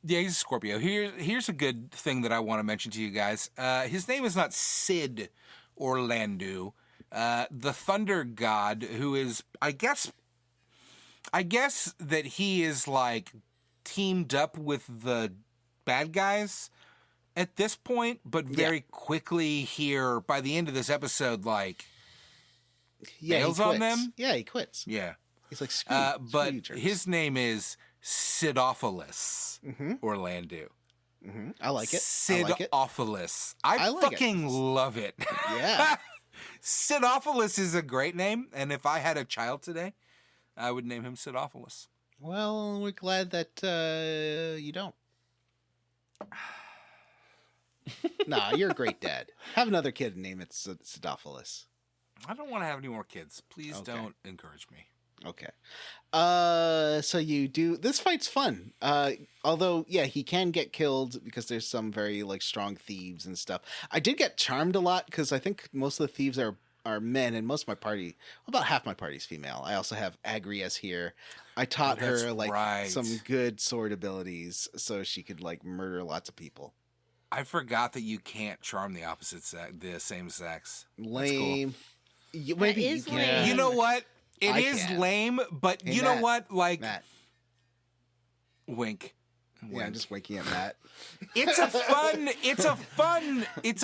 E: yeah, he's a Scorpio. Here's a good thing that I want to mention to you guys. His name is not Sid Orlando. The Thunder God, who is, I guess that he is like teamed up with the bad guys at this point, but very quickly here by the end of this episode, like,
B: yeah, he
E: bails on
B: quits.
E: them?
B: Yeah, he quits.
E: yeah.
B: He's like, screw
E: But
B: you jerks.
E: his name is Sidophilus Orlando.
B: I like it. I like it.
E: Sidophilus.
B: I
E: I
B: like it.
E: fucking love it.
B: Yeah.
E: Sidophilus is a great name, and if I had a child today, I would name him Sidophilus.
B: Well, we're glad that you don't. Nah, you're a great dad. Have another kid and name it Sidophilus.
E: I don't want to have any more kids. Please
B: Okay.
E: don't encourage me.
B: Okay. So you do this fight's fun. Although yeah, he can get killed because there's some very like strong thieves and stuff. I did get charmed a lot because I think most of the thieves are men, and most of my party, about half my party's female. I also have Agrias here. I taught
E: that's
B: her like
E: right.
B: some good sword abilities so she could like murder lots of people.
E: I forgot that you can't charm the opposite sex, the same sex.
B: Lame.
D: That
B: Maybe
D: is
B: you
D: lame.
B: can.
E: You know what? It
B: I
E: is
B: can.
E: lame, but
B: Hey,
E: you know
B: Matt.
E: what? Like,
B: Matt.
E: wink.
B: Yeah, I'm just winking at Matt.
E: It's a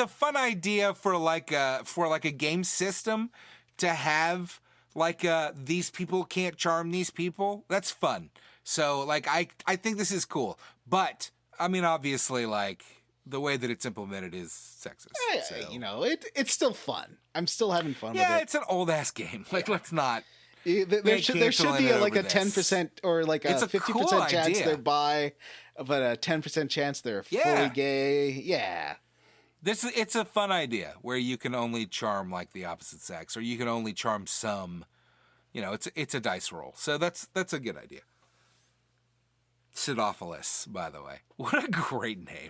E: fun idea for like a game system to have like these people can't charm these people. That's fun. So like I think this is cool. But I mean obviously like the way that it's implemented is sexist. So.
B: You know, it's still fun. I'm still having fun
E: Yeah,
B: with it.
E: it's an old ass game. Like let's not.
B: There should be like a 10% or like a
E: It's a
B: 50%
E: cool
B: chance
E: idea.
B: they're bi, but a 10% chance they're fully gay. Yeah.
E: It's a fun idea where you can only charm like the opposite sex, or you can only charm some. You know, it's a dice roll. So that's a good idea. Sidophilus, by the way. What a great name.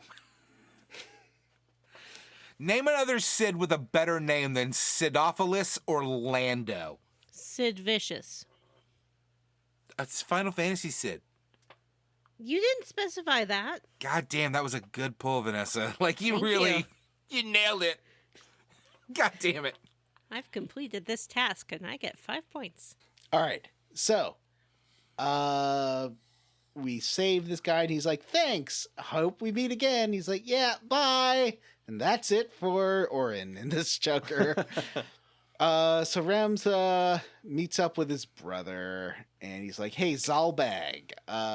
E: Name another Sid with a better name than Sidophilus or Lando.
D: Sid Vicious.
E: It's Final Fantasy Sid.
D: You didn't specify that.
E: God damn, that was a good pull, Vanessa. Like you
D: Thank
E: really, you nailed it. God damn it.
D: I've completed this task and I get 5 points.
B: All right. So, we saved this guy and he's like, thanks. Hope we meet again. He's like, yeah, bye. And that's it for Orin in this chapter. So Rams meets up with his brother and he's like, hey, Zalbag,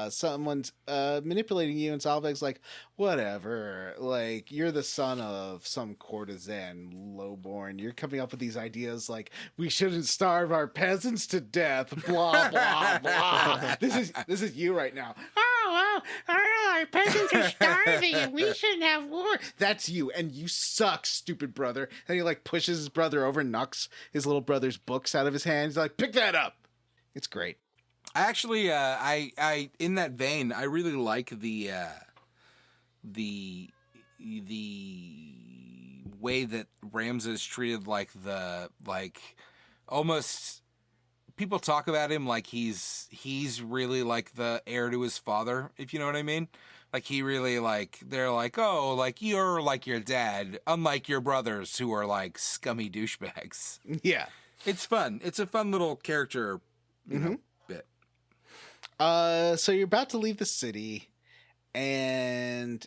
B: someone's manipulating you. And Zalbag's like, whatever, like you're the son of some courtesan, lowborn. You're coming up with these ideas like we shouldn't starve our peasants to death, blah, blah, blah. This is you right now. Oh, our peasants are starving and we shouldn't have war. That's you, and you suck, stupid brother. And he like pushes his brother over and knocks his little brother's books out of his hands. He's like, pick that up. It's great.
E: I actually, I in that vein, I really like the way that Ramses treated almost. People talk about him like he's really like the heir to his father, if you know what I mean. Like he really like they're like, oh, like you're like your dad, unlike your brothers who are like scummy douchebags.
B: Yeah.
E: It's fun. It's a fun little character, you know, bit.
B: So you're about to leave the city and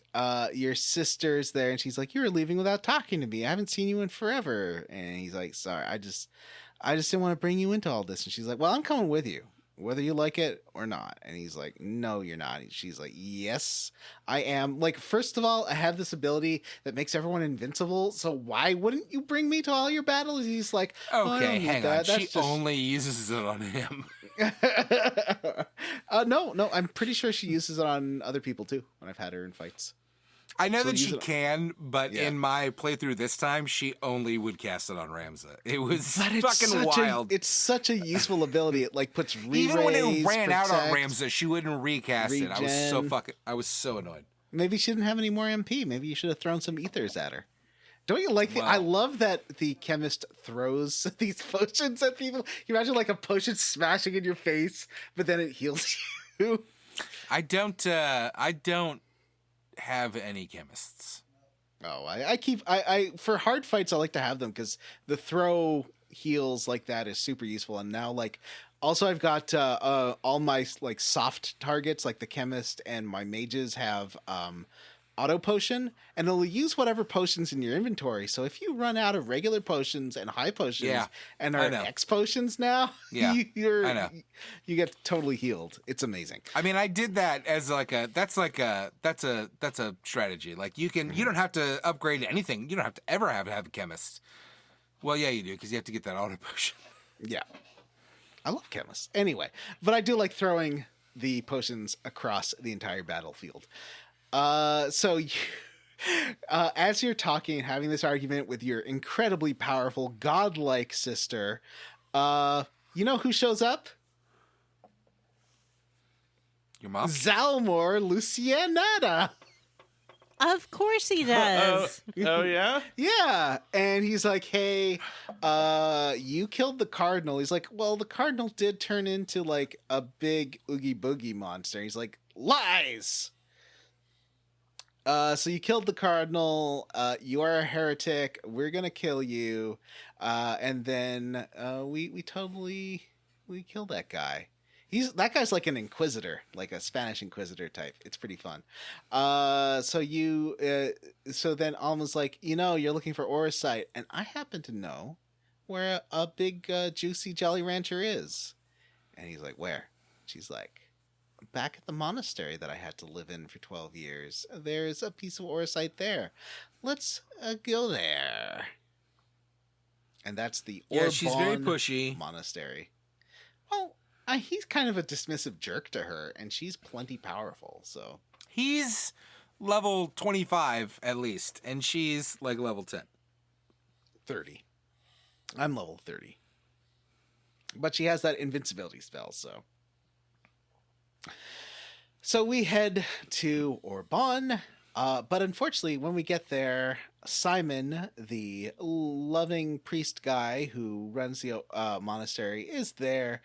B: your sister's there and she's like, you're leaving without talking to me. I haven't seen you in forever. And he's like, sorry, I just didn't want to bring you into all this. And she's like, well, I'm coming with you, whether you like it or not. And he's like, no, you're not. And she's like, yes, I am. Like, first of all, I have this ability that makes everyone invincible. So why wouldn't you bring me to all your battles? He's like, oh, I
E: Okay,
B: don't need
E: hang on.
B: that. That's
E: She
B: just...
E: only uses it on him.
B: No, I'm pretty sure she uses it on other people too when I've had her in fights.
E: I know
B: So
E: that
B: use
E: she
B: it-
E: can, but
B: Yeah.
E: in my playthrough this time, she only would cast it on Ramza. It was
B: But it's
E: fucking
B: such
E: wild.
B: it's such a useful ability. It like puts re-raise,
E: Even when it ran out on
B: protect.
E: Ramza, she wouldn't recast it.
B: Regen.
E: I was so annoyed.
B: Maybe she didn't have any more MP. Maybe you should have thrown some ethers at her. Don't you like
E: Wow.
B: I love that the chemist throws these potions at people. You imagine like a potion smashing in your face, but then it heals you.
E: I don't have any chemists.
B: Oh, I for hard fights I like to have them because the throw heals like that is super useful. And now like also I've got all my like soft targets like the chemist and my mages have auto potion, and it'll use whatever potions in your inventory. So if you run out of regular potions and high potions
E: Yeah,
B: and
E: I
B: are
E: know.
B: X potions now,
E: Yeah,
B: I
E: know.
B: You get totally healed. It's amazing.
E: I mean, I did that as that's a strategy. Like you don't have to upgrade anything. You don't have to ever have a chemist. Well, yeah, you do because you have to get that auto potion.
B: Yeah. I love chemists. Anyway, but I do like throwing the potions across the entire battlefield. So you, as you're talking and having this argument with your incredibly powerful godlike sister, you know who shows up?
E: Your mom?
B: Zalmor Lucianata.
D: Of course he does.
C: Oh yeah.
B: Yeah, and he's like, "Hey, you killed the cardinal." He's like, "Well, the cardinal did turn into like a big oogie boogie monster." He's like, "Lies." So you killed the cardinal. You are a heretic. We're gonna kill you, and then we kill that guy. That guy's like an inquisitor, like a Spanish inquisitor type. It's pretty fun. So then Alma's like, you're looking for Orosite, and I happen to know where a big juicy Jolly Rancher is. And he's like, where? She's like, back at the monastery that I had to live in for 12 years. There's a piece of Orosite there. Let's go there. And that's the Orban
E: she's very pushy.
B: Monastery. Well, he's kind of a dismissive jerk to her, and she's plenty powerful, so.
E: He's level 25 at least, and she's like level 10.
B: 30. I'm level 30. But she has that invincibility spell, so. So we head to Orban, but unfortunately, when we get there, Simon, the loving priest guy who runs the monastery, is there,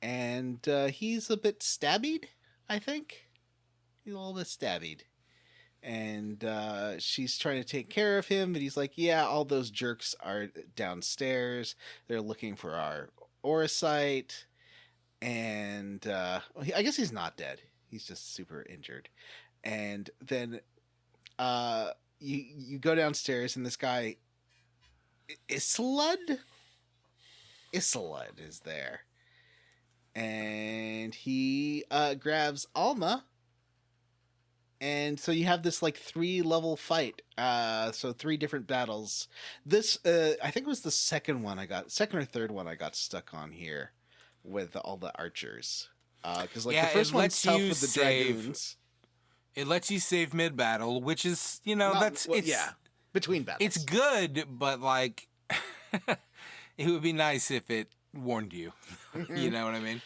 B: and he's a bit stabbied, I think. He's a little bit stabbied. And she's trying to take care of him, but he's like, yeah, all those jerks are downstairs. They're looking for our Orosite. And I guess he's not dead. He's just super injured. And then you go downstairs, and this guy, Isolud is there. And he grabs Alma. And so you have this like 3-level fight. So 3 different battles. This, I think it was the second or third one I got stuck on here with all the archers. Because the first one's tough with the dragoons.
E: It lets you save mid-battle, which is,
B: between battles.
E: It's good, but like, it would be nice if it warned you. You know what I mean?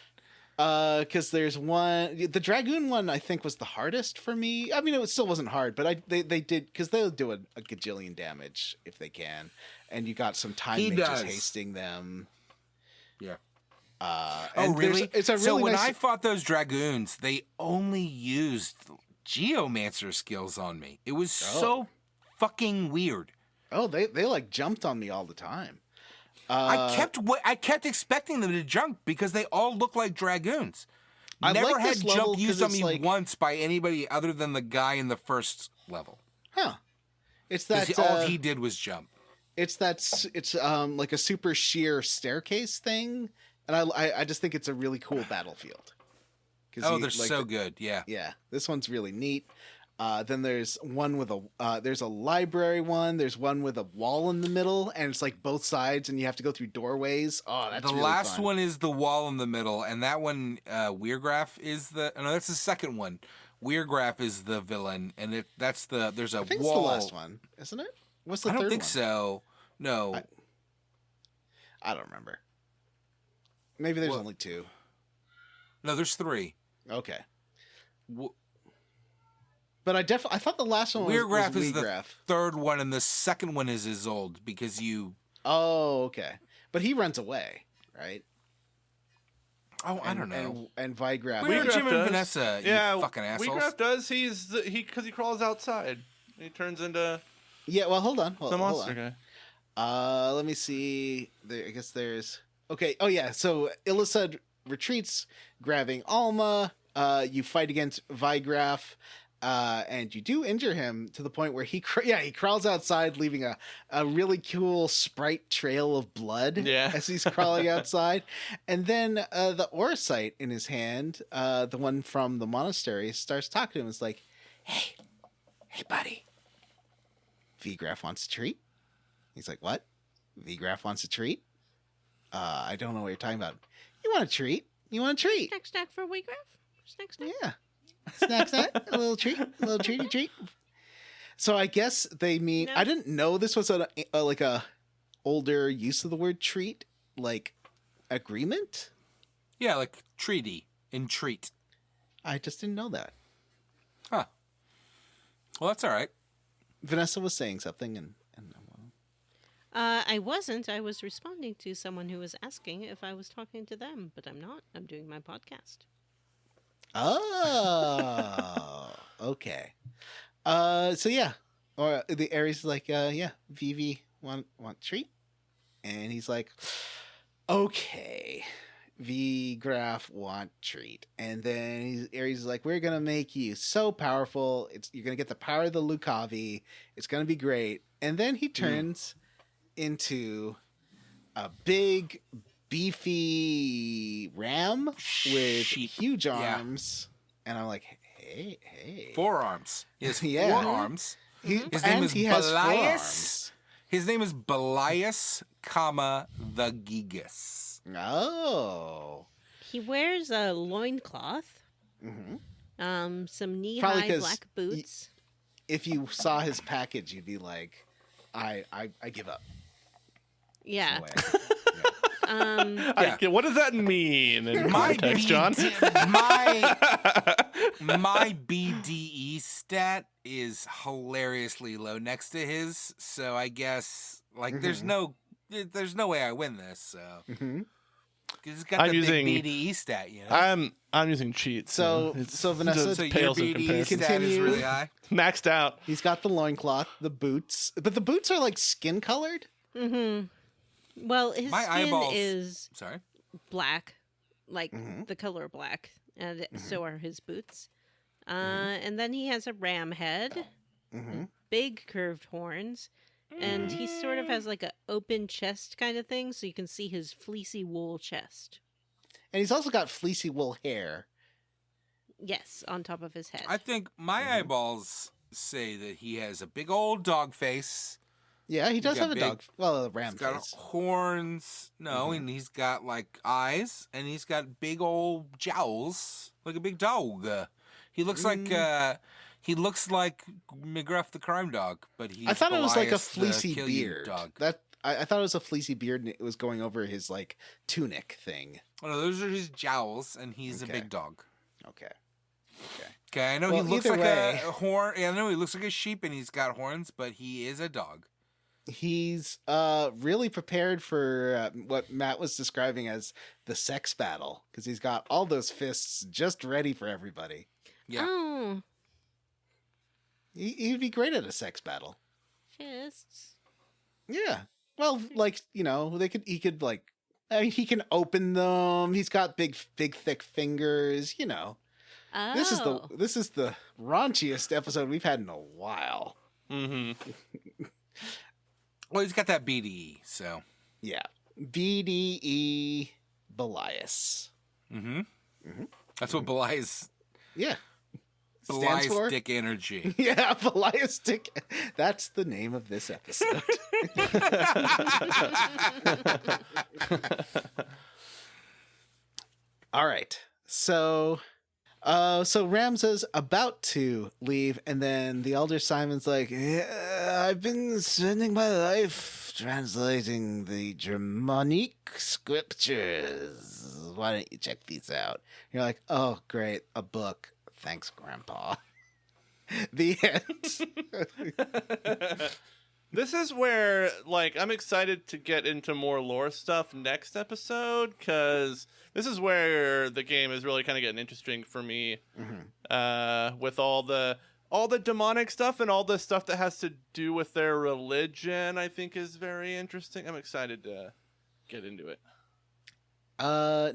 B: Because there's one, the dragoon one I think was the hardest for me. I mean, it still wasn't hard, but they did, because they'll do a gajillion damage if they can, and you got some time mages hasting them.
E: Yeah.
B: And
E: really?
B: It's a really
E: so when
B: nice...
E: I fought those dragoons, they only used geomancer skills on me. It was so fucking weird.
B: Oh, they like jumped on me all the time.
E: I kept expecting them to jump because they all look like dragoons. I never had jump used on me once by anybody other than the guy in the first level.
B: Huh? It's that
E: all he did was jump.
B: It's like a super sheer staircase thing, and I just think it's a really cool battlefield.
E: They're so good. Yeah.
B: Yeah, this one's really neat. Then there's one with there's a library one. There's one with a wall in the middle, and it's like both sides, and you have to go through doorways. Oh, that's
E: the
B: really
E: last
B: fun.
E: one is the wall in the middle, and that one, Weirgraph is that's the second one. Weirgraph is the villain, and there's a
B: I think
E: wall.
B: It's the last one, isn't it? What's the third one?
E: I don't think so. No,
B: I don't remember. Maybe there's only 2.
E: No, there's 3.
B: Okay. But I thought the last one was
E: Weirgraph is
B: Weirgraph.
E: the third one, and the second one is Isolde because you.
B: Oh, okay. But he runs away, right?
E: Oh, I don't know.
B: And Vigraph.
E: Where are Jim and Vanessa? You fucking assholes.
C: Weirgraph does. Because he crawls outside. He turns into.
B: Yeah. Well, hold on.
C: The monster guy.
B: Let me see. I guess there's. Okay. Oh yeah. So Ilisud retreats, grabbing Alma. You fight against Vigraph. And you do injure him to the point where he crawls outside, leaving a really cool sprite trail of blood as he's crawling outside. And then the Orosite in his hand, the one from the monastery, starts talking to him. It's like, hey buddy, Vigraph wants a treat. He's like, what? Vigraph wants a treat? I don't know what you're talking about. You want a treat? You want a treat?
D: Snack for Weegraph? Snack.
B: Yeah. Snack, a little treat. So I guess they mean. No. I didn't know this was a older use of the word treat, like agreement.
E: Yeah, like treaty and treat.
B: I just didn't know that.
E: Huh. Well, that's all right.
B: Vanessa was saying something, and
D: I wasn't. I was responding to someone who was asking if I was talking to them, but I'm not. I'm doing my podcast.
B: oh, okay. So yeah, or the Aries is like, yeah, Vivi want treat, and he's like, okay, V Graph want treat, and then Aries is like, we're gonna make you so powerful. You're gonna get the power of the Lucavi. It's gonna be great, and then he turns into a big, beefy ram with huge arms, and I'm like, hey,
E: 4 arms. He has 4
B: Yeah.
E: arms. His
B: and
E: name is
B: he has 4
E: Belias.
B: arms.
E: His name is Belias, the Gigas.
B: Oh,
D: He wears a loincloth,
B: mm-hmm.
D: some
B: Probably
D: knee-high
B: 'cause
D: black boots.
B: If you saw his package, you'd be like, I give up.
D: Yeah.
B: No way. Yeah.
C: What does that mean in
E: My
C: context, John?
E: my BDE stat is hilariously low next to his, so I guess there's no way I win this. So
B: Mhm.
E: 'cause he's got
C: I'm
E: the
C: using-
E: big BDE stat, you know.
C: I'm using cheats.
B: So Vanessa,
E: So your
C: pales in
E: BDE
C: comparison.
E: stat is
B: Continue.
E: really high.
C: Maxed out.
B: he's got the loincloth, the boots, but the boots are like skin colored.
D: Mm-hmm. Well, his
E: My
D: skin
E: eyeballs-
D: is
E: Sorry.
D: black, like
B: Mhm.
D: the color black, and so are his boots. And then he has a ram head,
B: Mm-hmm.
D: big curved horns, and he sort of has like a open chest kind of thing, so you can see his fleecy wool chest.
B: And he's also got fleecy wool hair.
D: Yes, on top of his head.
E: I think my eyeballs say that he has a big old dog face.
B: Yeah, he does
E: got
B: have a
E: big-
B: dog. Well, a ram
E: He's got
B: face.
E: horns. No, and he's got like eyes, and he's got big old jowls, like a big dog. He looks like McGruff the crime dog, but he's
B: I thought it was like a
E: Belias the
B: fleecy
E: kill you
B: beard.
E: dog.
B: I thought it was a fleecy beard, and it was going over his like tunic thing.
E: Oh, no, those are his jowls, and he's
B: Okay.
E: a big dog.
B: Okay.
E: Okay, I know
B: Well,
E: he looks
B: either
E: like
B: way-
E: a horn. I know he looks like a sheep, and he's got horns, but he is a dog.
B: He's really prepared for what Matt was describing as the sex battle, because he's got all those fists just ready for everybody.
E: Yeah.
D: Oh,
B: He'd be great at a sex battle.
D: fists.
B: Yeah. Well, like, you know, he could like, I mean, he can open them. He's got big, thick fingers. You know,
D: Oh.
B: this is the raunchiest episode we've had in a while.
C: Mm-hmm.
E: Well, he's got that BDE, so.
B: Yeah, BDE Belias.
E: Mm-hmm.
B: Mhm.
E: That's what Belias
B: Yeah, stands for.
E: dick energy.
B: Yeah, Belias Dick. That's the name of this episode. All right. So Ramsa's about to leave, and then the Elder Simon's like, yeah, I've been spending my life translating the Germanic scriptures. Why don't you check these out? You're like, oh, great, a book. Thanks, Grandpa. The end.
C: This is where, like, I'm excited to get into more lore stuff next episode, because this is where the game is really kind of getting interesting for me, with all the demonic stuff and all the stuff that has to do with their religion. I think is very interesting. I'm excited to get into it.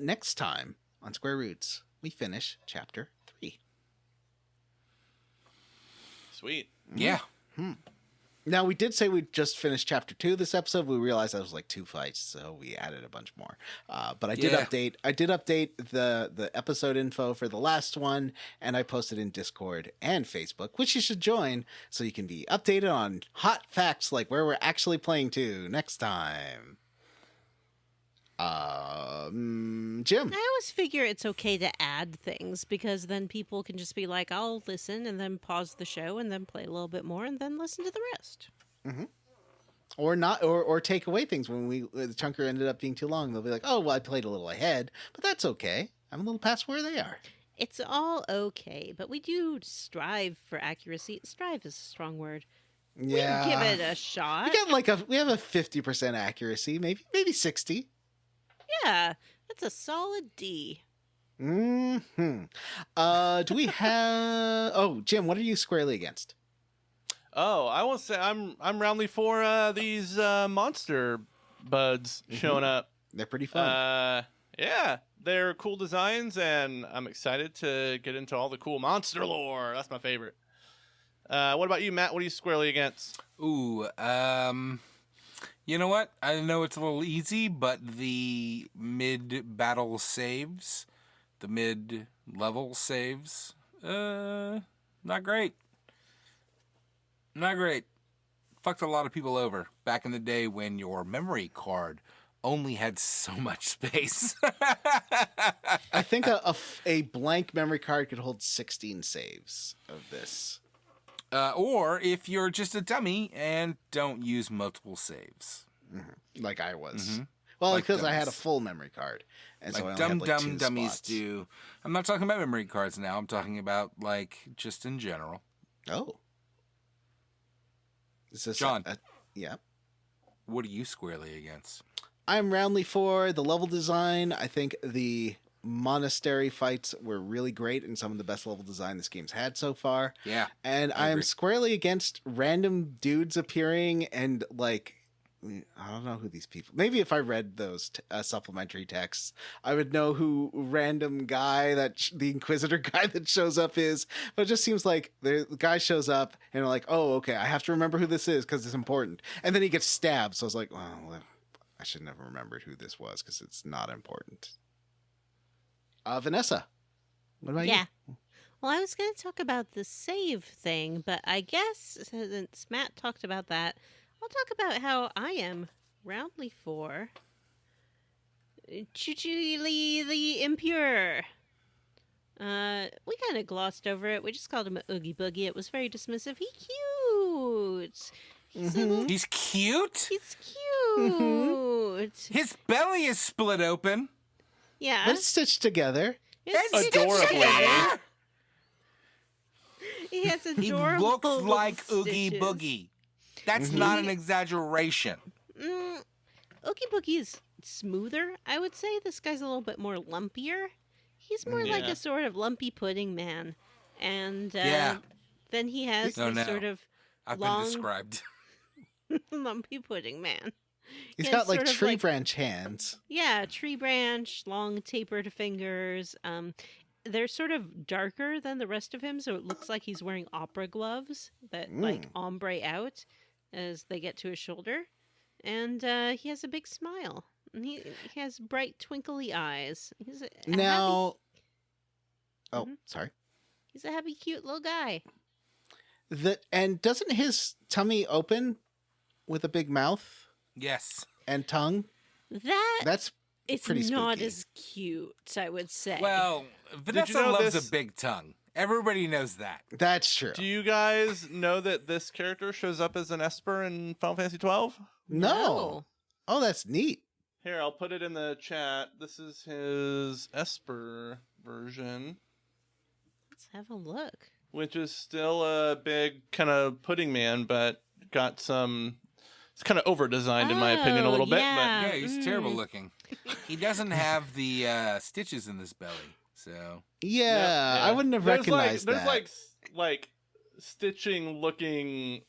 B: Next time on Square Roots, we finish chapter 3.
C: Sweet.
E: Yeah.
B: Now, we did say we just finished chapter 2 this episode. We realized that was like 2 fights, so we added a bunch more. But I did
E: Yeah.
B: update the episode info for the last one, and I posted in Discord and Facebook, which you should join, so you can be updated on hot facts like where we're actually playing to next time. Jim.
D: I always figure it's okay to add things because then people can just be like, I'll listen and then pause the show and then play a little bit more and then listen to the rest.
B: Or not, or take away things when the chunker ended up being too long. They'll be like, "Oh, well, I played a little ahead, but that's okay. I'm a little past where they are."
D: It's all okay, but we do strive for accuracy. Strive is a strong word.
B: Yeah.
D: We give it a shot.
B: We have a 50% accuracy, maybe 60.
D: Yeah, that's a solid D.
B: Do we have? Oh, Jim, what are you squarely against?
C: Oh, I will say I'm roundly for these monster buds showing up.
B: They're pretty fun.
C: Yeah, they're cool designs, and I'm excited to get into all the cool monster lore. That's my favorite. What about you, Matt? What are you squarely against?
E: Ooh, you know what? I know it's a little easy, but the mid-battle saves, the mid-level saves, not great. Not great. Fucked a lot of people over back in the day when your memory card only had so much space.
B: I think a blank memory card could hold 16 saves of this.
E: Or if you're just a dummy and don't use multiple saves.
B: Mm-hmm. Like I was.
E: Mm-hmm.
B: Well,
E: Like
B: because I had a
E: dummies.
B: Full memory card. And so I
E: Like
B: only had,
E: dumb
B: 2
E: dummies
B: spots.
E: do. I'm not talking about memory cards now. I'm talking about, like, just in general.
B: Oh. Is this
E: John.
B: Yeah.
E: What are you squarely against?
B: I'm roundly for the level design. I think the monastery fights were really great and some of the best level design this game's had so far.
E: Yeah.
B: And I am
E: agree.
B: squarely against random dudes appearing and, like, I don't know who these people. Maybe if I read those supplementary texts, I would know who random guy the Inquisitor guy that shows up is. But it just seems like the guy shows up and they're like, oh, okay, I have to remember who this is because it's important. And then he gets stabbed. So I was like, well, I should never remembered who this was because it's not important. Vanessa, what about you?
D: Yeah. Well, I was going to talk about the save thing, but I guess since Matt talked about that, I'll talk about how I am roundly for Chuchili the Impure. We kind of glossed over it. We just called him a Oogie Boogie. It was very dismissive. He's cute. He's a little-
E: He's cute?
D: He's cute.
E: His belly is split open.
D: Yeah.
B: But it's stitched together.
D: It's
C: Adorably.
D: stitched. He has
E: He
D: adorable
E: looks
D: little
E: like Oogie
D: stitches.
E: Boogie. That's not an exaggeration.
D: Oogie Boogie is smoother, I would say. This guy's a little bit more lumpier. He's more like
C: Yeah.
D: a sort of lumpy pudding man. And
E: Yeah.
D: then he has
E: Oh,
D: this
E: no.
D: sort of
E: I've
D: long-
E: been described.
D: lumpy pudding man.
B: He's
D: He
B: got
D: has
B: like
D: sort of,
B: tree
D: like-
B: branch hands.
D: Yeah, tree branch, long tapered fingers. They're sort of darker than the rest of him, so it looks like he's wearing opera gloves that like ombre out as they get to his shoulder. And he has a big smile. And he has bright, twinkly eyes. He's a happy,
B: Now,
D: Mhm.
B: sorry.
D: he's a happy, cute little guy.
B: And doesn't his tummy open with a big mouth
E: Yes.
B: and tongue?
D: That's
B: It's
D: it's
B: pretty
D: not
B: spooky.
D: as cute, I would say.
E: Well, Vanessa
C: know
E: loves
C: this-
E: a big tongue. Everybody knows that.
B: That's true.
C: Do you guys know that this character shows up as an Esper in Final Fantasy 12?
B: No. Oh, that's neat.
C: Here, I'll put it in the chat. This is his Esper version,
D: Let's have a look.
C: which is still a big kind of pudding man, but got some. It's kind of over designed in my opinion a
D: Oh,
C: little bit,
D: yeah.
E: Yeah, he's terrible
D: Mm.
E: looking. He doesn't have the stitches in his belly, so
B: Yeah, I wouldn't have
C: There's
B: recognized
C: there's
B: that.
C: like stitching looking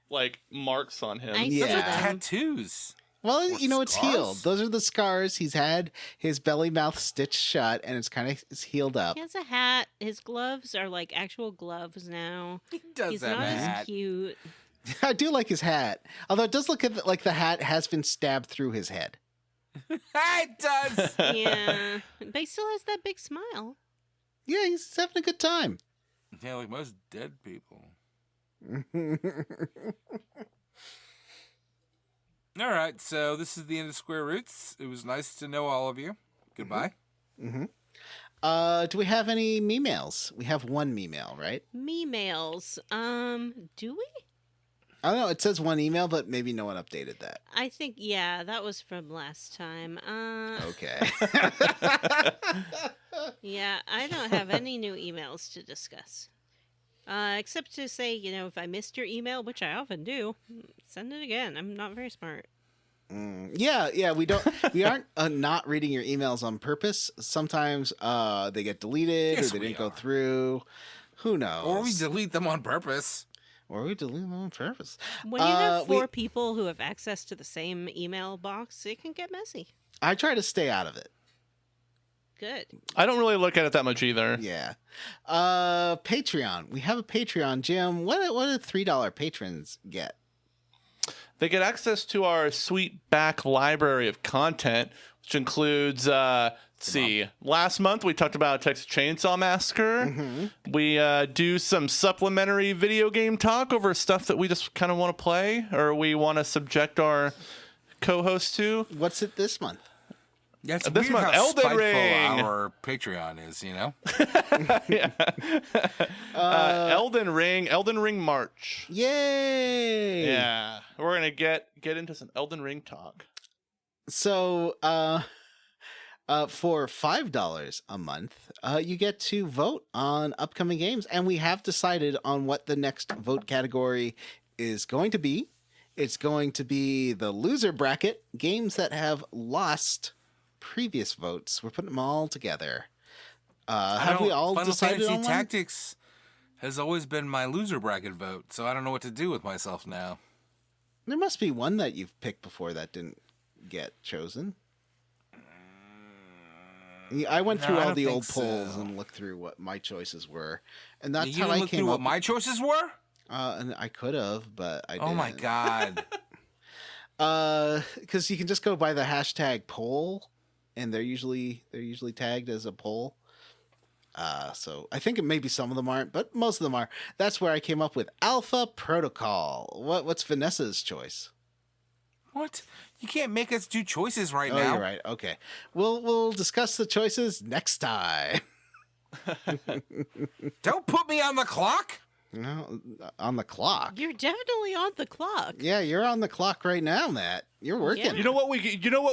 C: like marks on him.
D: I see
B: Yeah.
D: them.
E: tattoos.
B: Well,
E: Or
B: you know, it's
E: scars?
B: healed. Those are the scars. He's had his belly mouth stitched shut, and it's healed up.
D: He has a hat. His gloves are like actual gloves now.
E: He does
D: He's
E: have
D: not
E: a
D: as
E: hat.
D: cute.
B: I do like his hat, although it does look like the hat has been stabbed through his head.
E: It does.
D: Yeah, but he still has that big smile.
B: Yeah, he's having a good time.
E: Yeah, like most dead people. All right, so this is the end of Square Roots. It was nice to know all of you. Goodbye.
B: hmm Do we have any me-mails? We have one me-mail, right?
D: Me mails. Do we?
B: I don't know. It says one email, but maybe no one updated that.
D: I think, yeah, that was from last time.
B: Okay.
D: Yeah, I don't have any new emails to discuss. Except to say, if I missed your email, which I often do, send it again. I'm not very smart.
B: Yeah. We aren't not reading your emails on purpose. Sometimes they get deleted
E: Yes,
B: or they
E: we
B: didn't go
E: are.
B: through. Who knows?
E: Or we delete them on purpose.
B: Or we delete them on purpose.
D: When you have
B: we-
D: 4 people who have access to the same email box, it can get messy.
B: I try to stay out of it.
D: Good.
C: I don't really look at it that much either.
B: Yeah. Patreon. We have a Patreon. Jim, what do $3 patrons get?
C: They get access to our sweet back library of content, which includes, let's see, last month we talked about Texas Chainsaw Massacre.
B: Mm-hmm.
C: We do some supplementary video game talk over stuff that we just kind of want to play or we want to subject our co-host to.
B: What's it this month?
E: That's
C: This
E: weird
C: month,
E: how
C: Elden
E: spiteful
C: Ring.
E: our Patreon is,
C: Yeah. Elden Ring March.
B: Yay!
C: Yeah. We're going to get into some Elden Ring talk.
B: So, for $5 a month, you get to vote on upcoming games, and we have decided on what the next vote category is going to be. It's going to be the loser bracket, games that have lost previous votes. We're putting them all together. Have we all
E: Final
B: decided
E: Fantasy
B: on one?
E: Tactics has always been my loser bracket vote, so I don't know what to do with myself now.
B: There must be one that you've picked before that didn't get chosen. Yeah, I went
E: No,
B: through
E: I
B: all
E: don't
B: the
E: think
B: old polls
E: so.
B: and looked through what my choices were, and that's
E: you
B: how
E: didn't
B: I
E: look
B: came
E: through
B: up.
E: what my choices were?
B: And I could have, but I didn't.
E: Oh my god.
B: Because you can just go by the hashtag poll, and they're usually tagged as a poll. So I think maybe some of them aren't, but most of them are. That's where I came up with Alpha Protocol. What's Vanessa's choice?
E: What? You can't make us do choices right
B: Oh,
E: now.
B: you're right. Okay, we'll discuss the choices next time.
E: Don't put me on the clock.
B: No, on the clock.
D: You're definitely on the clock.
B: Yeah, you're on the clock right now, Matt. You're working.
D: Yeah.
C: You know what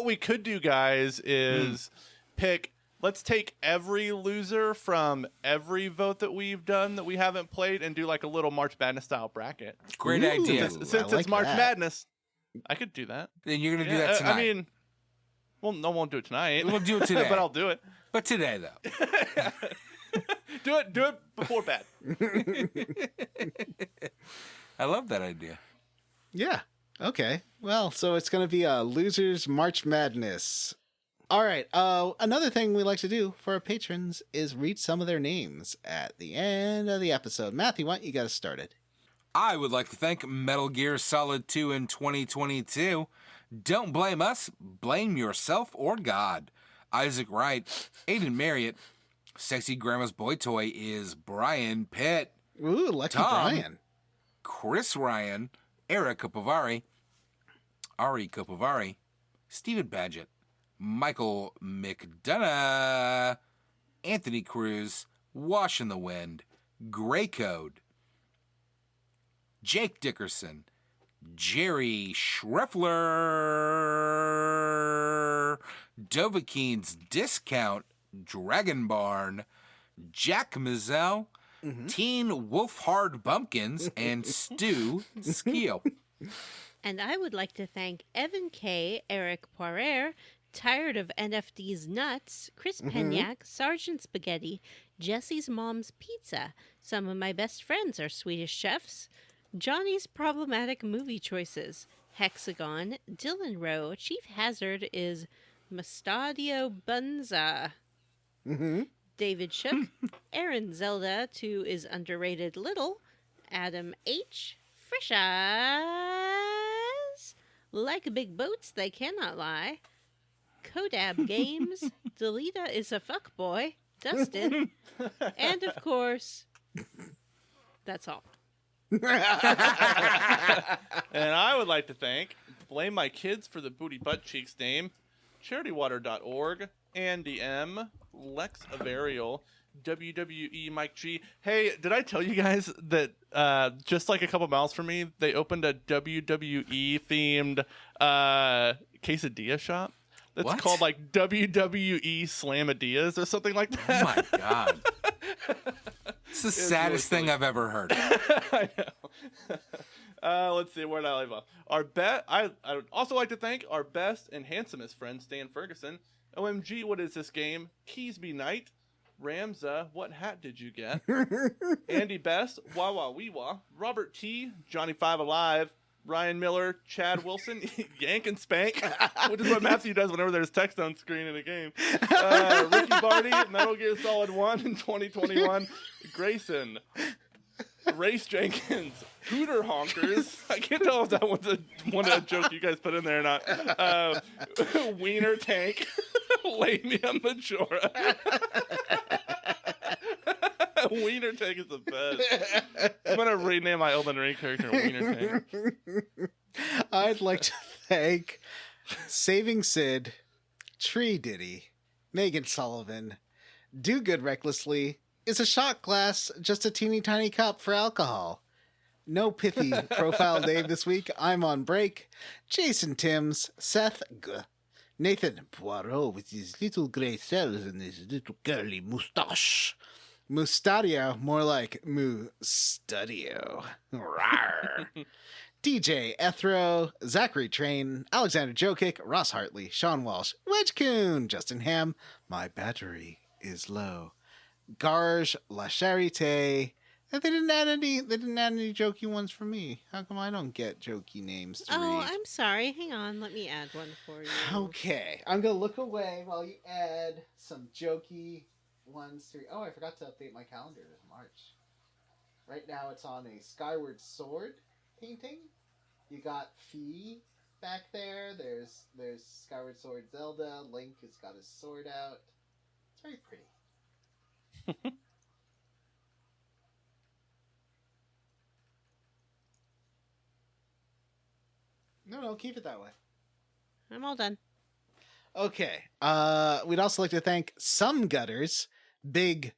C: we could do, guys, is pick. Let's take every loser from every vote that we've done that we haven't played and do like a little March Madness style bracket.
E: Great
B: Ooh.
E: idea.
B: Ooh,
C: Since
B: I
C: it's
B: like
C: March
B: that.
C: Madness, I could do that.
E: Then you're gonna do
C: Yeah,
E: that tonight.
C: I mean, well, no, won't do it tonight.
E: We'll do it today.
C: but I'll do it.
E: But today though.
C: Do it before bed.
E: I love that idea.
B: Yeah. Okay. Well, so it's going to be a losers March Madness. All right. Another thing we like to do for our patrons is read some of their names at the end of the episode. Matthew, why don't you get us started?
E: I would like to thank Metal Gear Solid 2 in 2022. Don't blame us, blame yourself or God. Isaac Wright, Aiden Marriott, Sexy Grandma's Boy Toy is Brian Pitt,
B: Ooh, lucky
E: Tom.
B: Brian.
E: Chris Ryan, Eric Capivari, Ari Capivari, Stephen Badgett, Michael McDonough, Anthony Cruz, Wash in the Wind, Gray Code, Jake Dickerson, Jerry Schreffler, Dovahkien's Discount, Dragon Barn, Jack Mazel, Teen Wolfhard Bumpkins, and Stu Skeel.
D: And I would like to thank Evan K., Eric Poirier, Tired of NFD's Nuts, Chris Penyak, Sergeant Spaghetti, Jesse's Mom's Pizza. Some of my best friends are Swedish chefs. Johnny's Problematic Movie Choices, Hexagon, Dylan Rowe, Chief Hazard is Mustadio Bunza. David Shook, Aaron Zelda, 2 is Underrated Little, Adam H., Fresh Eyes, Like Big Boats, They Cannot Lie, Kodab Games, Delita is a Fuckboy, Dustin, and of course, that's all.
C: And I would like to thank Blame My Kids for the Booty Butt Cheeks name, CharityWater.org, Andy M, Lex Averial, WWE Mike G. Hey, did I tell you guys that just like a couple miles from me, they opened a WWE themed quesadilla shop that's
E: What?
C: called like WWE Slamadillas or something like that.
E: Oh my god. It's the saddest
C: really
E: thing I've ever heard.
C: I know. Let's see, where did I leave off? I would also like to thank our best and handsomest friend, Stan Ferguson. OMG, what is this game? Keysby Knight. Ramza, what hat did you get? Andy Best, Wawa Weewa. Robert T, Johnny Five Alive. Ryan Miller, Chad Wilson, Yank and Spank, which is what Matthew does whenever there's text on screen in a game. Ricky Barty, Metal Gear Solid 1 in 2021. Grayson, Race Jenkins, Hooter Honkers. I can't tell if that was a joke you guys put in there or not. Wiener Tank, Lamia Majora. Wiener Tank is the best. I'm gonna rename my Elden Ring character Wiener Tank.
B: I'd like to thank Saving Sid, Tree Diddy, Megan Sullivan, Do Good Recklessly, Is a Shot Glass Just a Teeny Tiny Cup for Alcohol? No pithy profile Dave this week. I'm on break. Jason Timms, Seth G. Nathan Poirot with his little gray cells and his little curly moustache. Mustadio, more like Mustadio. Rawr. DJ Ethro, Zachary Train, Alexander Jokic, Ross Hartley, Sean Walsh, Wedge Coon, Justin Ham, My Battery is Low, Garge La Charité. They didn't add any jokey ones for me. How come I don't get jokey names to read?
D: Oh, I'm sorry. Hang on. Let me add one for you.
B: Okay, I'm gonna look away while you add some jokey ones to. Oh, I forgot to update my calendar to March. Right now, it's on a Skyward Sword painting. You got Fee back there. There's Skyward Sword Zelda. Link has got his sword out. It's very pretty. No, keep it that way.
D: I'm all done.
B: Okay. We'd also like to thank Some Gutters, Big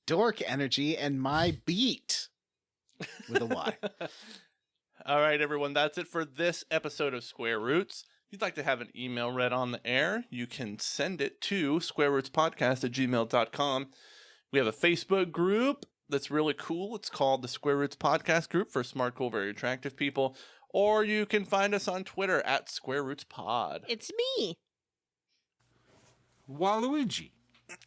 B: Dork Energy, and My Beat with a Y.
C: All right, everyone, that's it for this episode of Square Roots. If you'd like to have an email read on the air, you can send it to squarerootspodcast@gmail.com. We have a Facebook group that's really cool. It's called the Square Roots Podcast Group for smart, cool, very attractive people. Or you can find us on Twitter at Square Roots Pod.
D: It's me.
E: Waluigi.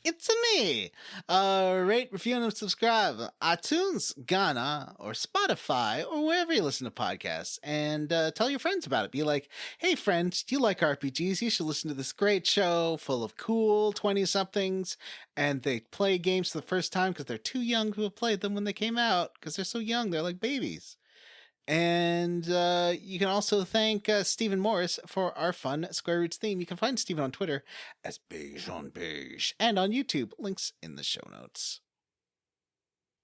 B: It's me. Rate, review, and subscribe on iTunes, Ghana, or Spotify, or wherever you listen to podcasts. And tell your friends about it. Be like, hey, friends, do you like RPGs? You should listen to this great show full of cool 20-somethings. And they play games for the first time because they're too young to have played them when they came out because they're so young. They're like babies. And you can also thank Stephen Morris for our fun Square Roots theme. You can find Stephen on Twitter as Beige on Beige and on YouTube. Links in the show notes.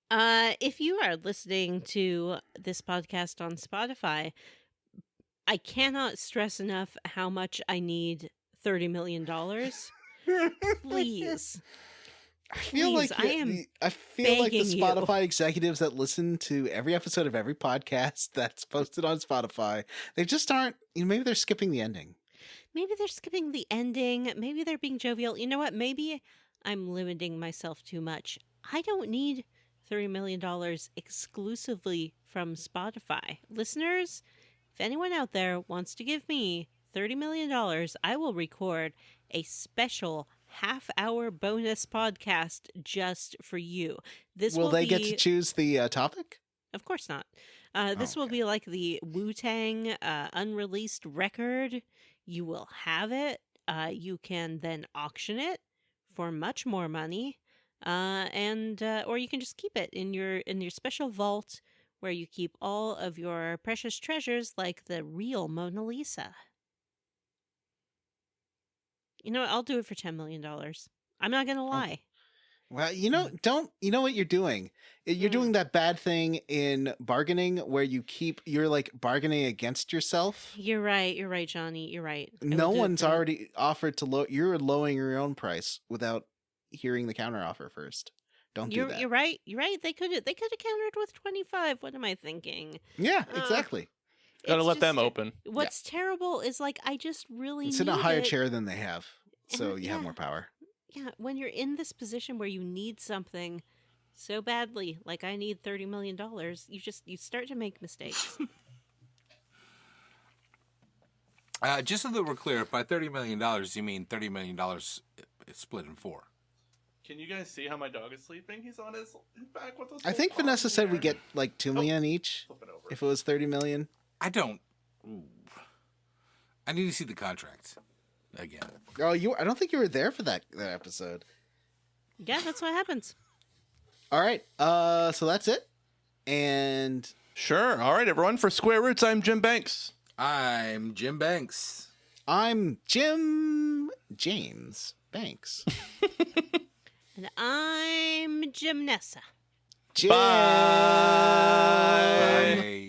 D: If you are listening to this podcast on Spotify, I cannot stress enough how much I need $30 million. Please.
B: I feel like the Spotify executives that listen to every episode of every podcast that's posted on Spotify, they just aren't, maybe they're skipping the ending.
D: Maybe they're skipping the ending. Maybe they're being jovial. You know what? Maybe I'm limiting myself too much. I don't need $30 million exclusively from Spotify. Listeners, if anyone out there wants to give me $30 million, I will record a special half-hour bonus podcast just for you.
B: Will they get to choose the topic?
D: Of course not. This will be like the Wu-Tang unreleased record. You will have it. You can then auction it for much more money, and or you can just keep it in your special vault where you keep all of your precious treasures, like the real Mona Lisa. You know what? I'll do it for $10 million. I'm not going to lie.
B: Well, you know what you're doing? You're doing that bad thing in bargaining where you're like bargaining against yourself.
D: You're right, Johnny. You're right.
B: No one's already offered to you're lowering your own price without hearing the counter offer first. Don't do
D: You're
B: that.
D: you're right. You're right. They could have countered with 25. What am I thinking?
B: Yeah,
D: Uh,
B: exactly.
C: Gotta
D: It's
C: let them
D: just-
C: open.
D: What's terrible is like I just really
B: It's in a
D: need
B: higher
D: it.
B: chair than they have, so
D: And,
B: you have
D: yeah.
B: more power.
D: Yeah, when you're in this position where you need something so badly, like I need $30 million, you start to make mistakes.
E: Just so that we're clear, by $30 million, you mean $30 million split in four.
C: Can you guys see how my dog is sleeping? He's on his back with us.
B: I think Vanessa said we get like 2 million each
C: Flip it over.
B: if it was 30 million.
E: I don't. Ooh. I need to see the contract again.
B: Oh, I don't think you were there for that episode.
D: Yeah, that's what happens.
B: All right. So that's it. And
C: Sure. All right, everyone. For Square Roots, I'm Jim Banks.
E: I'm Jim Banks.
B: I'm James Banks.
D: And I'm Gymnessa.
B: Jim.
C: Bye.
E: Bye.